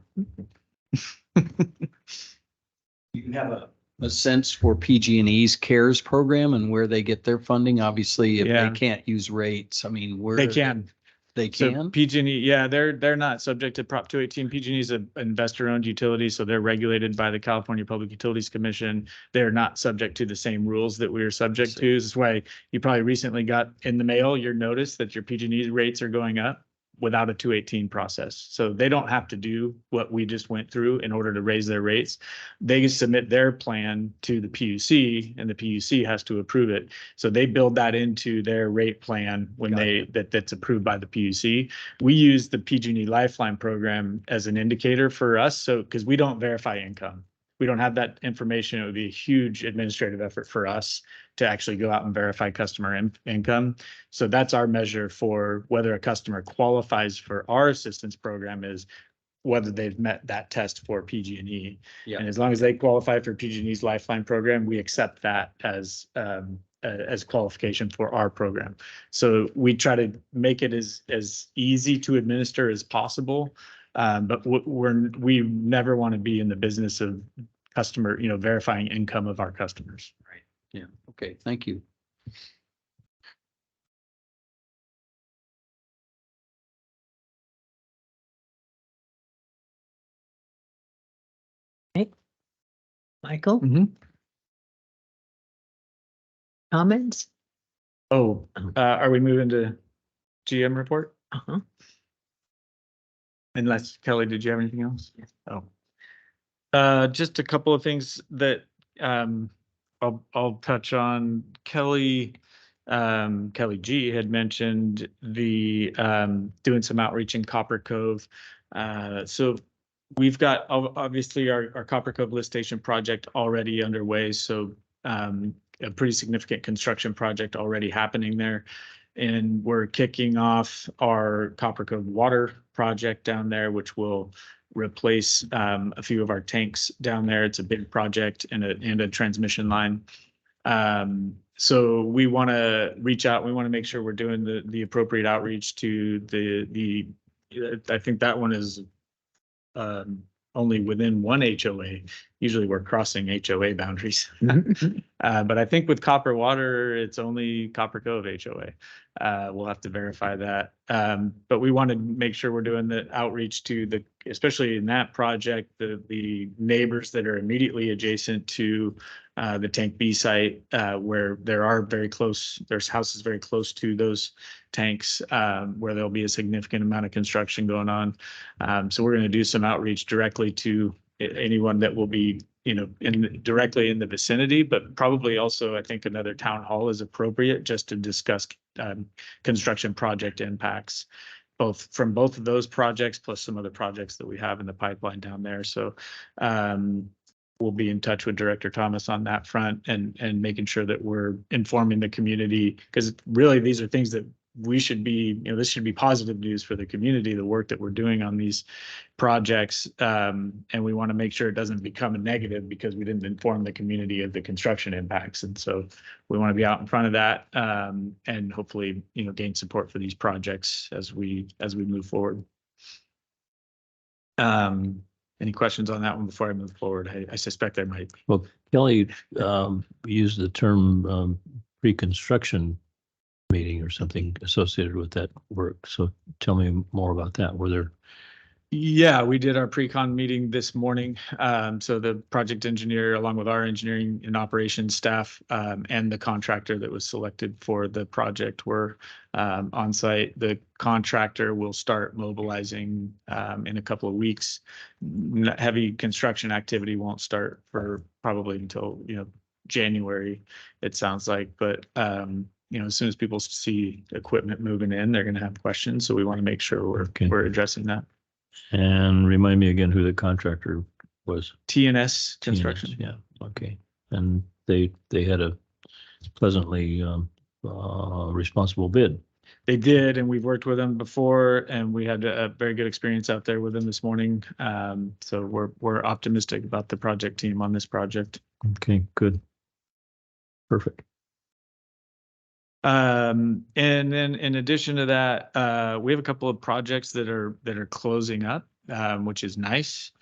You have a sense for PG&E's CARES program and where they get their funding? Obviously, if Yeah. they can't use rates, I mean, where They can. They So can? PG&E, yeah, they're not subject to Prop 218. PG&E is an investor-owned utility, so they're regulated by the California Public Utilities Commission. They're not subject to the same rules that we are subject to. This is why you probably recently got in the mail your notice that your PG&E rates are going up without a 218 process. So they don't have to do what we just went through in order to raise their rates. They submit their plan to the PUC and the PUC has to approve it. So they build that into their rate plan when that's approved by the PUC. We use the PG&E Lifeline program as an indicator for us. So, because we don't verify income. We don't have that information. It would be a huge administrative effort for us to actually go out and verify customer income. So that's our measure for whether a customer qualifies for our assistance program, is whether they've met that test for PG&E. Yeah. And as long as they qualify for PG&E's Lifeline program, we accept that as qualification for our program. So we try to make it as easy to administer as possible. But we never want to be in the business of customer, verifying income of our customers. Right. Yeah. Okay. Thank you. Michael, comments? Oh, are we moving to GM report? Uh-huh. Unless Kelly, did you have anything else? Oh, just a couple of things that I'll touch on. Kelly G had mentioned the doing some outreach in Copper Cove. So we've got obviously our Copper Cove lift station project already underway. So a pretty significant construction project already happening there. And we're kicking off our Copper Cove water project down there, which will replace a few of our tanks down there. It's a big project and a transmission line. So we want to reach out. We want to make sure we're doing the appropriate outreach to the. I think that one is only within one HOA. Usually we're crossing HOA boundaries. But I think with Copper Water, it's only Copper Cove HOA. We'll have to verify that. But we want to make sure we're doing the outreach to especially in that project, the neighbors that are immediately adjacent to the Tank B site, where there's houses very close to those tanks, where there'll be a significant amount of construction going on. So we're going to do some outreach directly to anyone that will be, directly in the vicinity, but probably also I think another town hall is appropriate just to discuss construction project impacts, both of those projects plus some other projects that we have in the pipeline down there. So we'll be in touch with Director Thomas on that front and making sure that we're informing the community, because really these are things that we should be, this should be positive news for the community, the work that we're doing on these projects. And we want to make sure it doesn't become a negative because we didn't inform the community of the construction impacts. And so we want to be out in front of that and hopefully, gain support for these projects as we move forward. Any questions on that one before I move forward? I suspect there might. Well, Kelly used the term pre-construction meeting or something associated with that work. So tell me more about that. Were there? Yeah, we did our pre-con meeting this morning. So the project engineer, along with our engineering and operations staff, and the contractor that was selected for the project were on site. The contractor will start mobilizing in a couple of weeks. Heavy construction activity won't start for probably until, January, it sounds like. But as soon as people see equipment moving in, they're going to have questions. So we want to make sure we're addressing that. And remind me again who the contractor was. TNS Construction. TNS, yeah. Okay. And they had a pleasantly responsible bid. They did, and we've worked with them before, and we had a very good experience out there with them this morning. So we're optimistic about the project team on this project. Okay, good. Perfect. And then in addition to that, we have a couple of projects that are closing up, which is nice.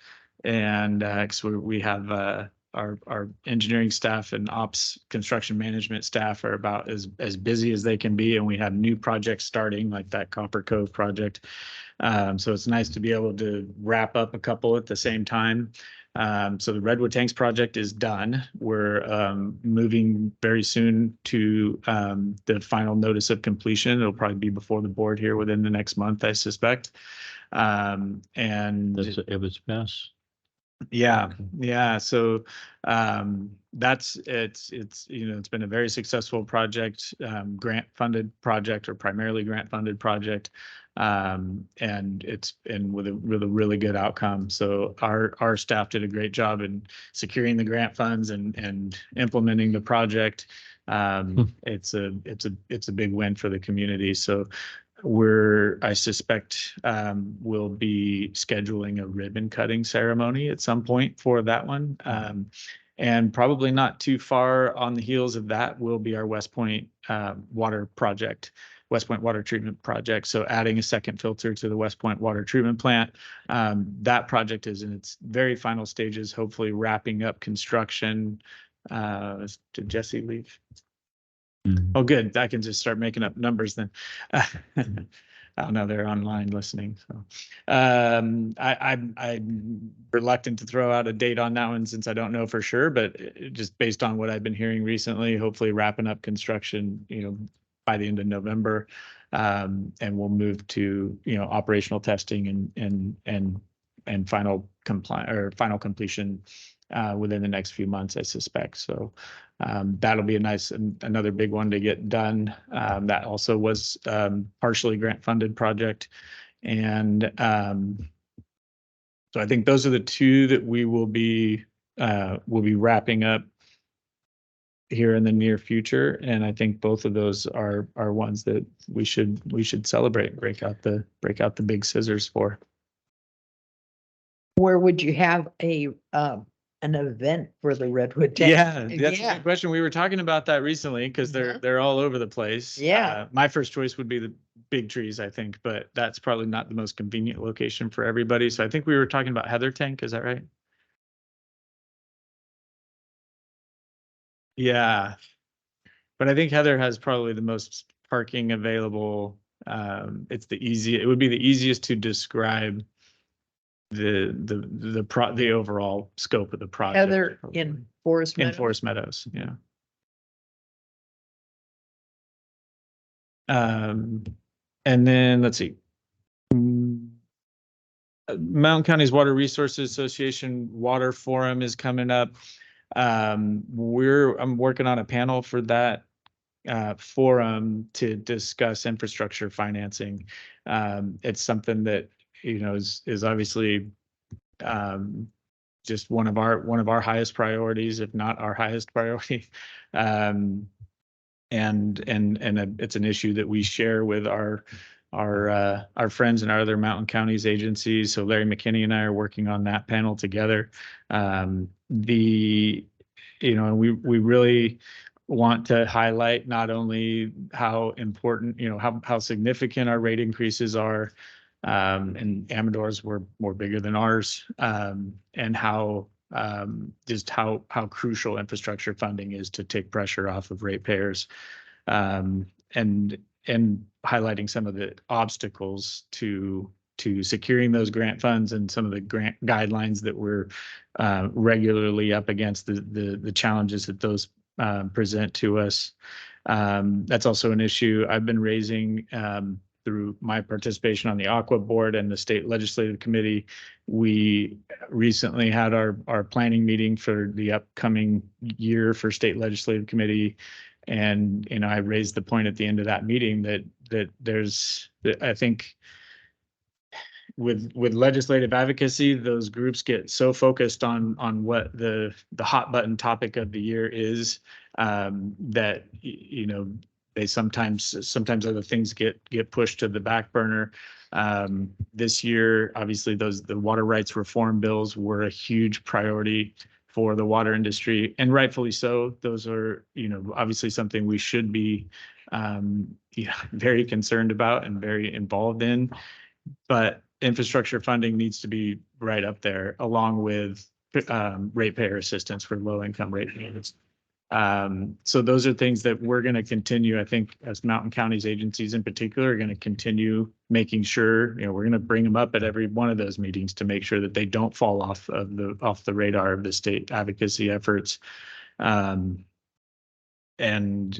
And so we have our engineering staff and ops construction management staff are about as busy as they can be, and we have new projects starting like that Copper Cove project. So it's nice to be able to wrap up a couple at the same time. So the Redwood Tanks project is done. We're moving very soon to the final notice of completion. It'll probably be before the board here within the next month, I suspect. And That's Ebbets Pass. Yeah. So it's been a very successful project, grant funded project, or primarily grant funded project. And it's been with a really good outcome. So our staff did a great job in securing the grant funds and implementing the project. It's a big win for the community. So I suspect we'll be scheduling a ribbon cutting ceremony at some point for that one. And probably not too far on the heels of that will be our West Point water project, West Point water treatment project. So adding a second filter to the West Point water treatment plant. That project is in its very final stages, hopefully wrapping up construction. Did Jesse leave? Oh, good. I can just start making up numbers then. I don't know, they're online listening. So I'm reluctant to throw out a date on that one since I don't know for sure, but just based on what I've been hearing recently, hopefully wrapping up construction, by the end of November. And we'll move to, operational testing and final completion within the next few months, I suspect. So that'll be another big one to get done. That also was partially grant funded project. And so I think those are the two that we'll be wrapping up here in the near future. And I think both of those are ones that we should celebrate, break out the big scissors for. Where would you have an event for the Redwood? Day? Yeah, that's a Yeah. good question. We were talking about that recently because they're all over the place. Yeah. My first choice would be the big trees, I think, but that's probably not the most convenient location for everybody. So I think we were talking about Heather Tank. Is that right? Yeah. But I think Heather has probably the most parking available. It would be the easiest to describe the overall scope of the project. Heather in Forest In Meadows? Forest Meadows, yeah. And then let's see. Mountain Counties Water Resources Association Water Forum is coming up. I'm working on a panel for that forum to discuss infrastructure financing. It's something that, is obviously just one of our highest priorities, if not our highest priority. And it's an issue that we share with our friends in our other mountain counties agencies. So Larry McKinney and I are working on that panel together. We really want to highlight not only how important, how significant our rate increases are, and Amador's were more bigger than ours, and how just how crucial infrastructure funding is to take pressure off of ratepayers, and highlighting some of the obstacles to securing those grant funds and some of the grant guidelines that we're regularly up against, the challenges that those present to us. That's also an issue I've been raising through my participation on the Aqua Board and the State Legislative Committee. We recently had our planning meeting for the upcoming year for State Legislative Committee. And, I raised the point at the end of that meeting that I think with legislative advocacy, those groups get so focused on what the hot button topic of the year is, that they sometimes other things get pushed to the back burner. This year, obviously, the water rights reform bills were a huge priority for the water industry, and rightfully so. Those are, obviously something we should be very concerned about and very involved in. But infrastructure funding needs to be right up there, along with ratepayer assistance for low-income ratepayers. So those are things that we're going to continue, I think, as Mountain Counties agencies in particular, are going to continue making sure, we're going to bring them up at every one of those meetings to make sure that they don't fall off the radar of the state advocacy efforts. And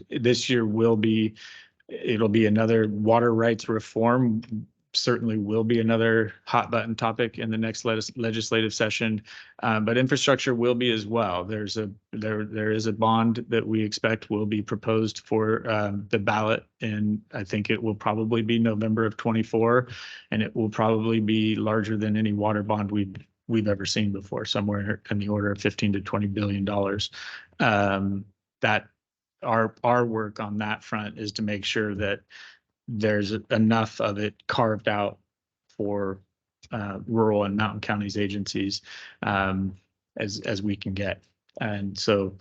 this year it'll be another water rights reform. Certainly will be another hot button topic in the next legislative session, but infrastructure will be as well. There is a bond that we expect will be proposed for the ballot, and I think it will probably be November of 24, and it will probably be larger than any water bond we've ever seen before, somewhere in the order of $15 to $20 billion. That our work on that front is to make sure that there's enough of it carved out for rural and mountain counties agencies as we can get. And so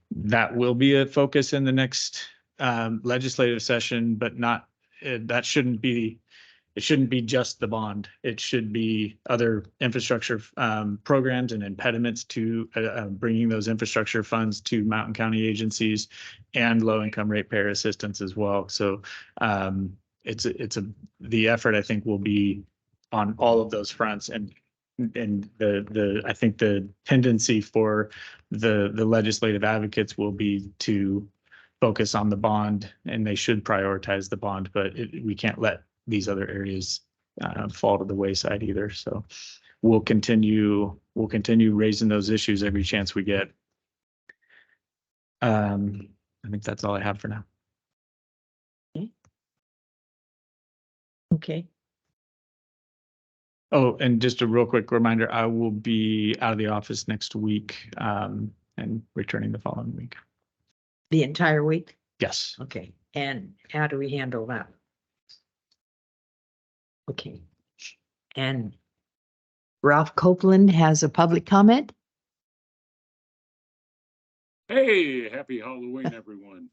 that will be a focus in the next legislative session, but it shouldn't be just the bond. It should be other infrastructure programs and impediments to bringing those infrastructure funds to mountain county agencies, and low-income ratepayer assistance as well. So the effort, I think, will be on all of those fronts, and I think the tendency for the legislative advocates will be to focus on the bond, and they should prioritize the bond, but we can't let these other areas fall to the wayside either. So we'll continue raising those issues every chance we get. I think that's all I have for now. Okay. Oh, and just a real quick reminder, I will be out of the office next week, and returning the following week. The entire week? Yes. Okay. And how do we handle that? Okay. And Ralph Copeland has a public comment. Hey, happy Halloween, everyone.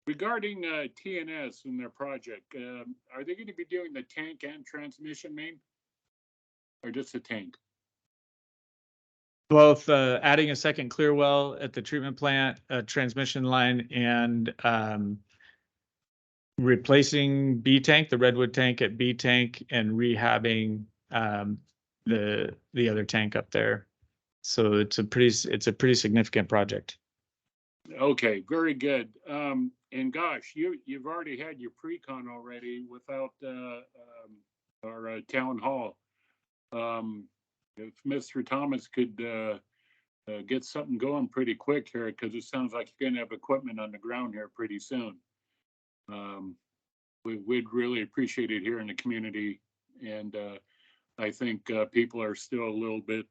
Regarding TNS and their project, are they going to be doing the tank and transmission main? Or just the tank? Both adding a second clear well at the treatment plant, a transmission line, and replacing B tank, the redwood tank at B tank, and rehabbing the other tank up there. So it's a pretty significant project. Okay, very good. And gosh, you've already had your pre-con already without our town hall. If Mr. Thomas could get something going pretty quick here, because it sounds like you're gonna have equipment on the ground here pretty soon. We'd really appreciate it here in the community, and I think people are still a little bit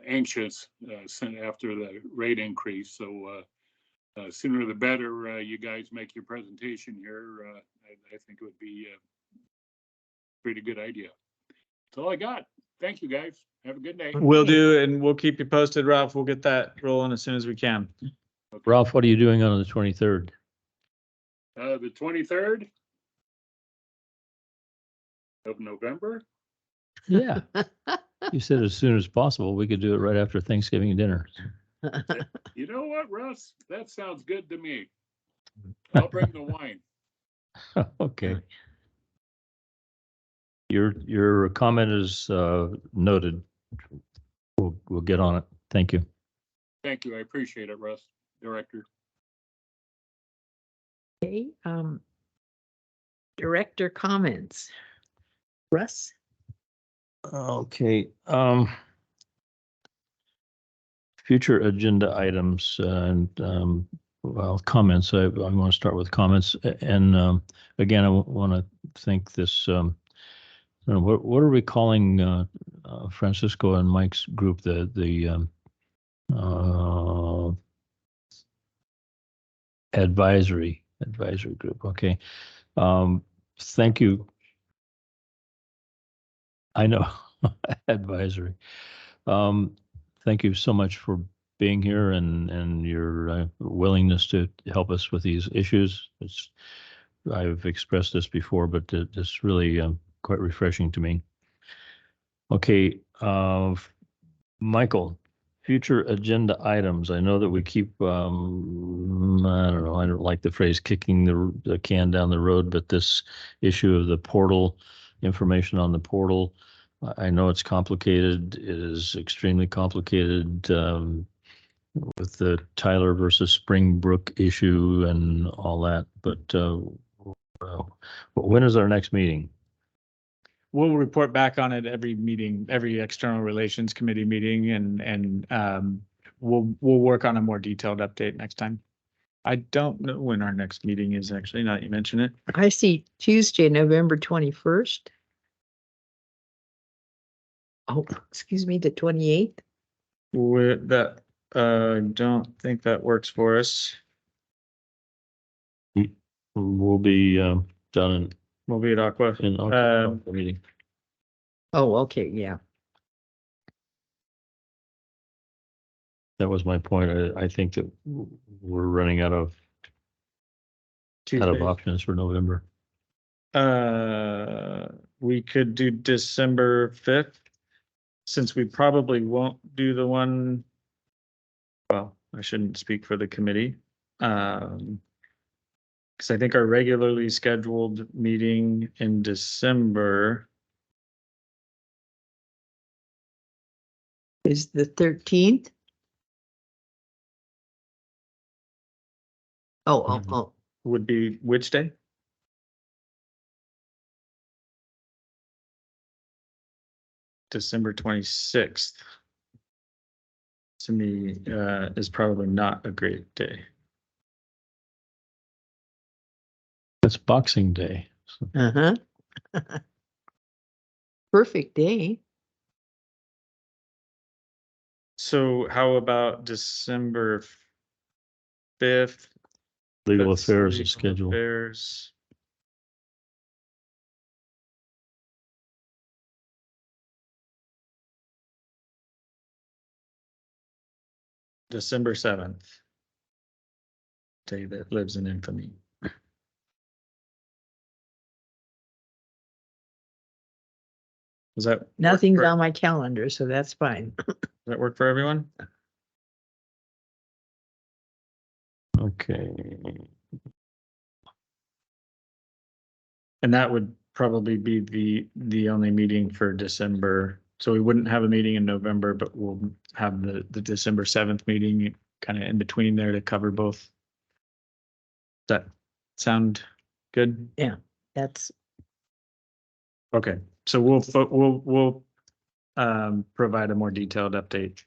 anxious after the rate increase. So sooner the better you guys make your presentation here. I think it would be a pretty good idea. That's all I got. Thank you, guys. Have a good day. Will do, and we'll keep you posted, Ralph. We'll get that rolling as soon as we can. Okay. Ralph, what are you doing on the 23rd? The 23rd of November. Yeah. You said as soon as possible. We could do it right after Thanksgiving dinner. You know what, Russ? That sounds good to me. I'll bring the wine. Okay. Your comment is noted. We'll get on it. Thank you. Thank you. I appreciate it, Russ, Director. Okay, director comments. Russ? Okay, future agenda items and, well, comments. I want to start with comments. And again, I want to thank this, what are we calling Francisco and Mike's group, the advisory group. Okay. Thank you. I know, advisory. Thank you so much for being here and your willingness to help us with these issues. I've expressed this before, but it's really quite refreshing to me. Okay, Michael, future agenda items. I know that we keep, I don't know, I don't like the phrase kicking the can down the road, but this issue of the portal, information on the portal, I know it's complicated. It is extremely complicated with the Tyler versus Springbrook issue and all that. But when is our next meeting? We'll report back on it every meeting, every external relations committee meeting, and we'll work on a more detailed update next time. I don't know when our next meeting is actually, now that you mention it. I see Tuesday, November 21st. Oh, excuse me, the 28th. Don't think that works for us. We'll be done in We'll be at Aqua. meeting. Oh, okay, yeah. That was my point. I think that we're running out of Tuesdays. options for November. We could do December 5th, since we probably won't do the one. Well, I shouldn't speak for the committee. Because I think our regularly scheduled meeting in December Is the 13th. Oh. would be which day? December 26th. To me, is probably not a great day. It's Boxing Day. So Uh-huh. Perfect day. So how about December 5th? Legal That's affairs legal is scheduled. affairs. December 7th. Day that lives in infamy. Does that? work Nothing's for- on my calendar, so that's fine. Does that work for everyone? Okay. And that would probably be the only meeting for December. So we wouldn't have a meeting in November, but we'll have the December 7th meeting kind of in between there to cover both. Does that sound good? That's, Okay, so we'll provide a more detailed update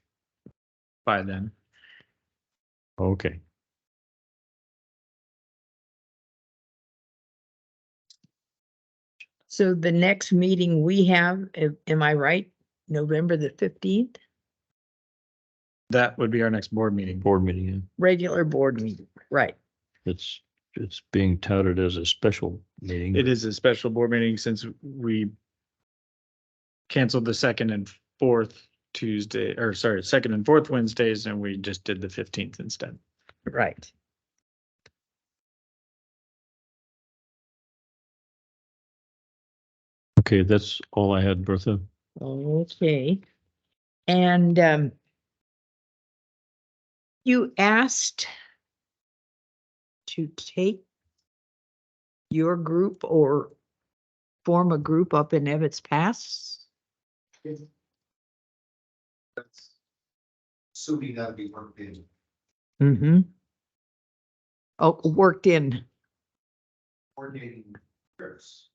by then. Okay. so the next meeting we have, am I right? November the 15th, That would be our next board meeting. Board meeting. Yeah. regular board meeting, right? It's being touted as a special meeting. It is a special board meeting since we canceled the second and fourth Tuesday, or sorry, second and fourth Wednesdays, and we just did the 15th instead. Right. Okay, that's all I had, Bertha. Okay. And you asked to take your group or form a group up in Ebbets Pass? That's assuming that'd be worked in. Mm-hmm. Oh, worked in. Coordinating trips.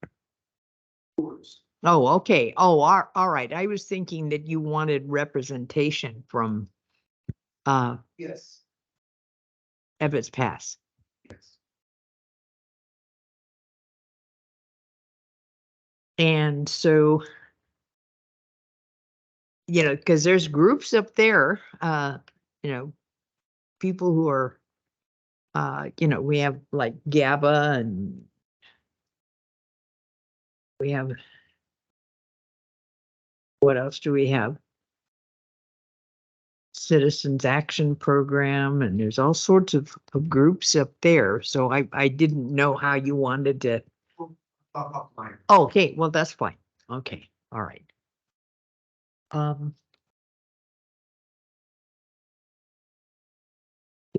Tours. Oh, okay. Oh, all right. I was thinking that you wanted representation from Yes, Ebbets Pass. yes. And so, you know, because there's groups up there, you know, people who are, you know, we have like GABA and we have, what else do we have? Citizens Action Program, and there's all sorts of groups up there. So I didn't know how you wanted to. Up mine. Okay, well, that's fine. Okay, all right.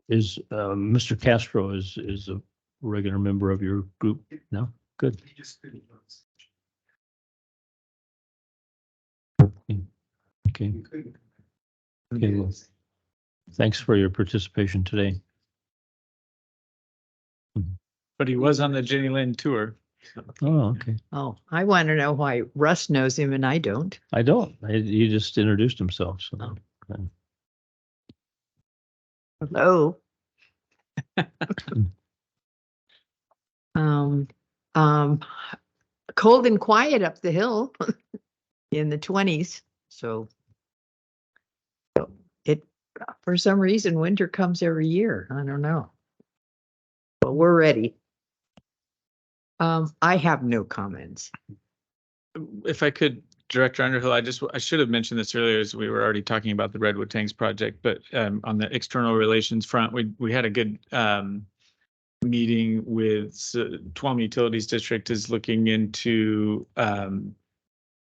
Is Mr. Castro is a regular member of your group? No? Good. He just couldn't. Okay. He couldn't. Okay, well, thanks for your participation today. But he was on the Jenny Lind tour. Oh, okay. Oh, I want to know why Russ knows him and I don't. I don't. He just introduced himself. So. Oh. Hello. um, cold and quiet up the hill in the 20s. So it, for some reason, winter comes every year. I don't know. But we're ready. I have no comments. If I could, Director Underhill, I should have mentioned this earlier as we were already talking about the Redwood Tanks project, but on the external relations front, we had a good meeting with Tuolumne Utilities District is looking into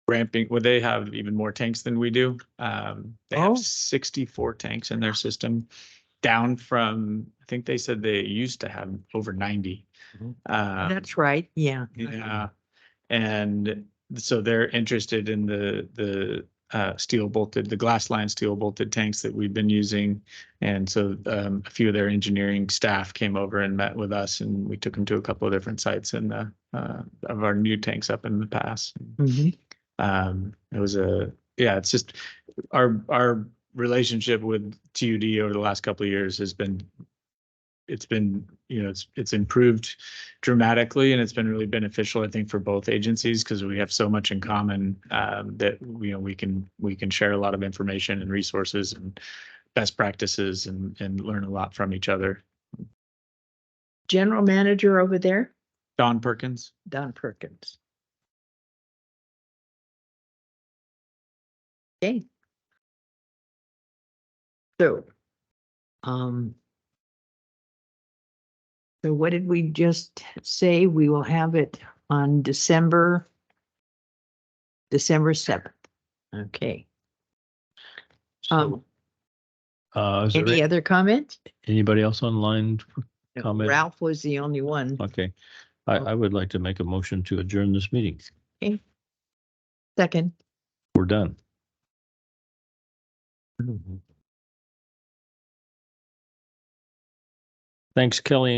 ramping, well, they have even more tanks than we do. They have 64 tanks in their system, down from, I think they said they used to have over 90. That's right. Yeah. Yeah, and so they're interested in the steel bolted, the glass line steel bolted tanks that we've been using. And so a few of their engineering staff came over and met with us, and we took them to a couple of different sites in the of our new tanks up in the pass. Mhm. It was it's just our relationship with TUD over the last couple of years has been, it's improved dramatically, and it's been really beneficial, I think, for both agencies, because we have so much in common that we can share a lot of information and resources and best practices and learn a lot from each other. General manager over there, Don Perkins. Don Perkins. Okay. So Um, so what did we just say? We will have it on December 7th. Okay. So, is there Any other comment? anybody else online for comment? Ralph was the only one. Okay, I would like to make a motion to adjourn this meeting. Second. We're done. Thanks, Kelly.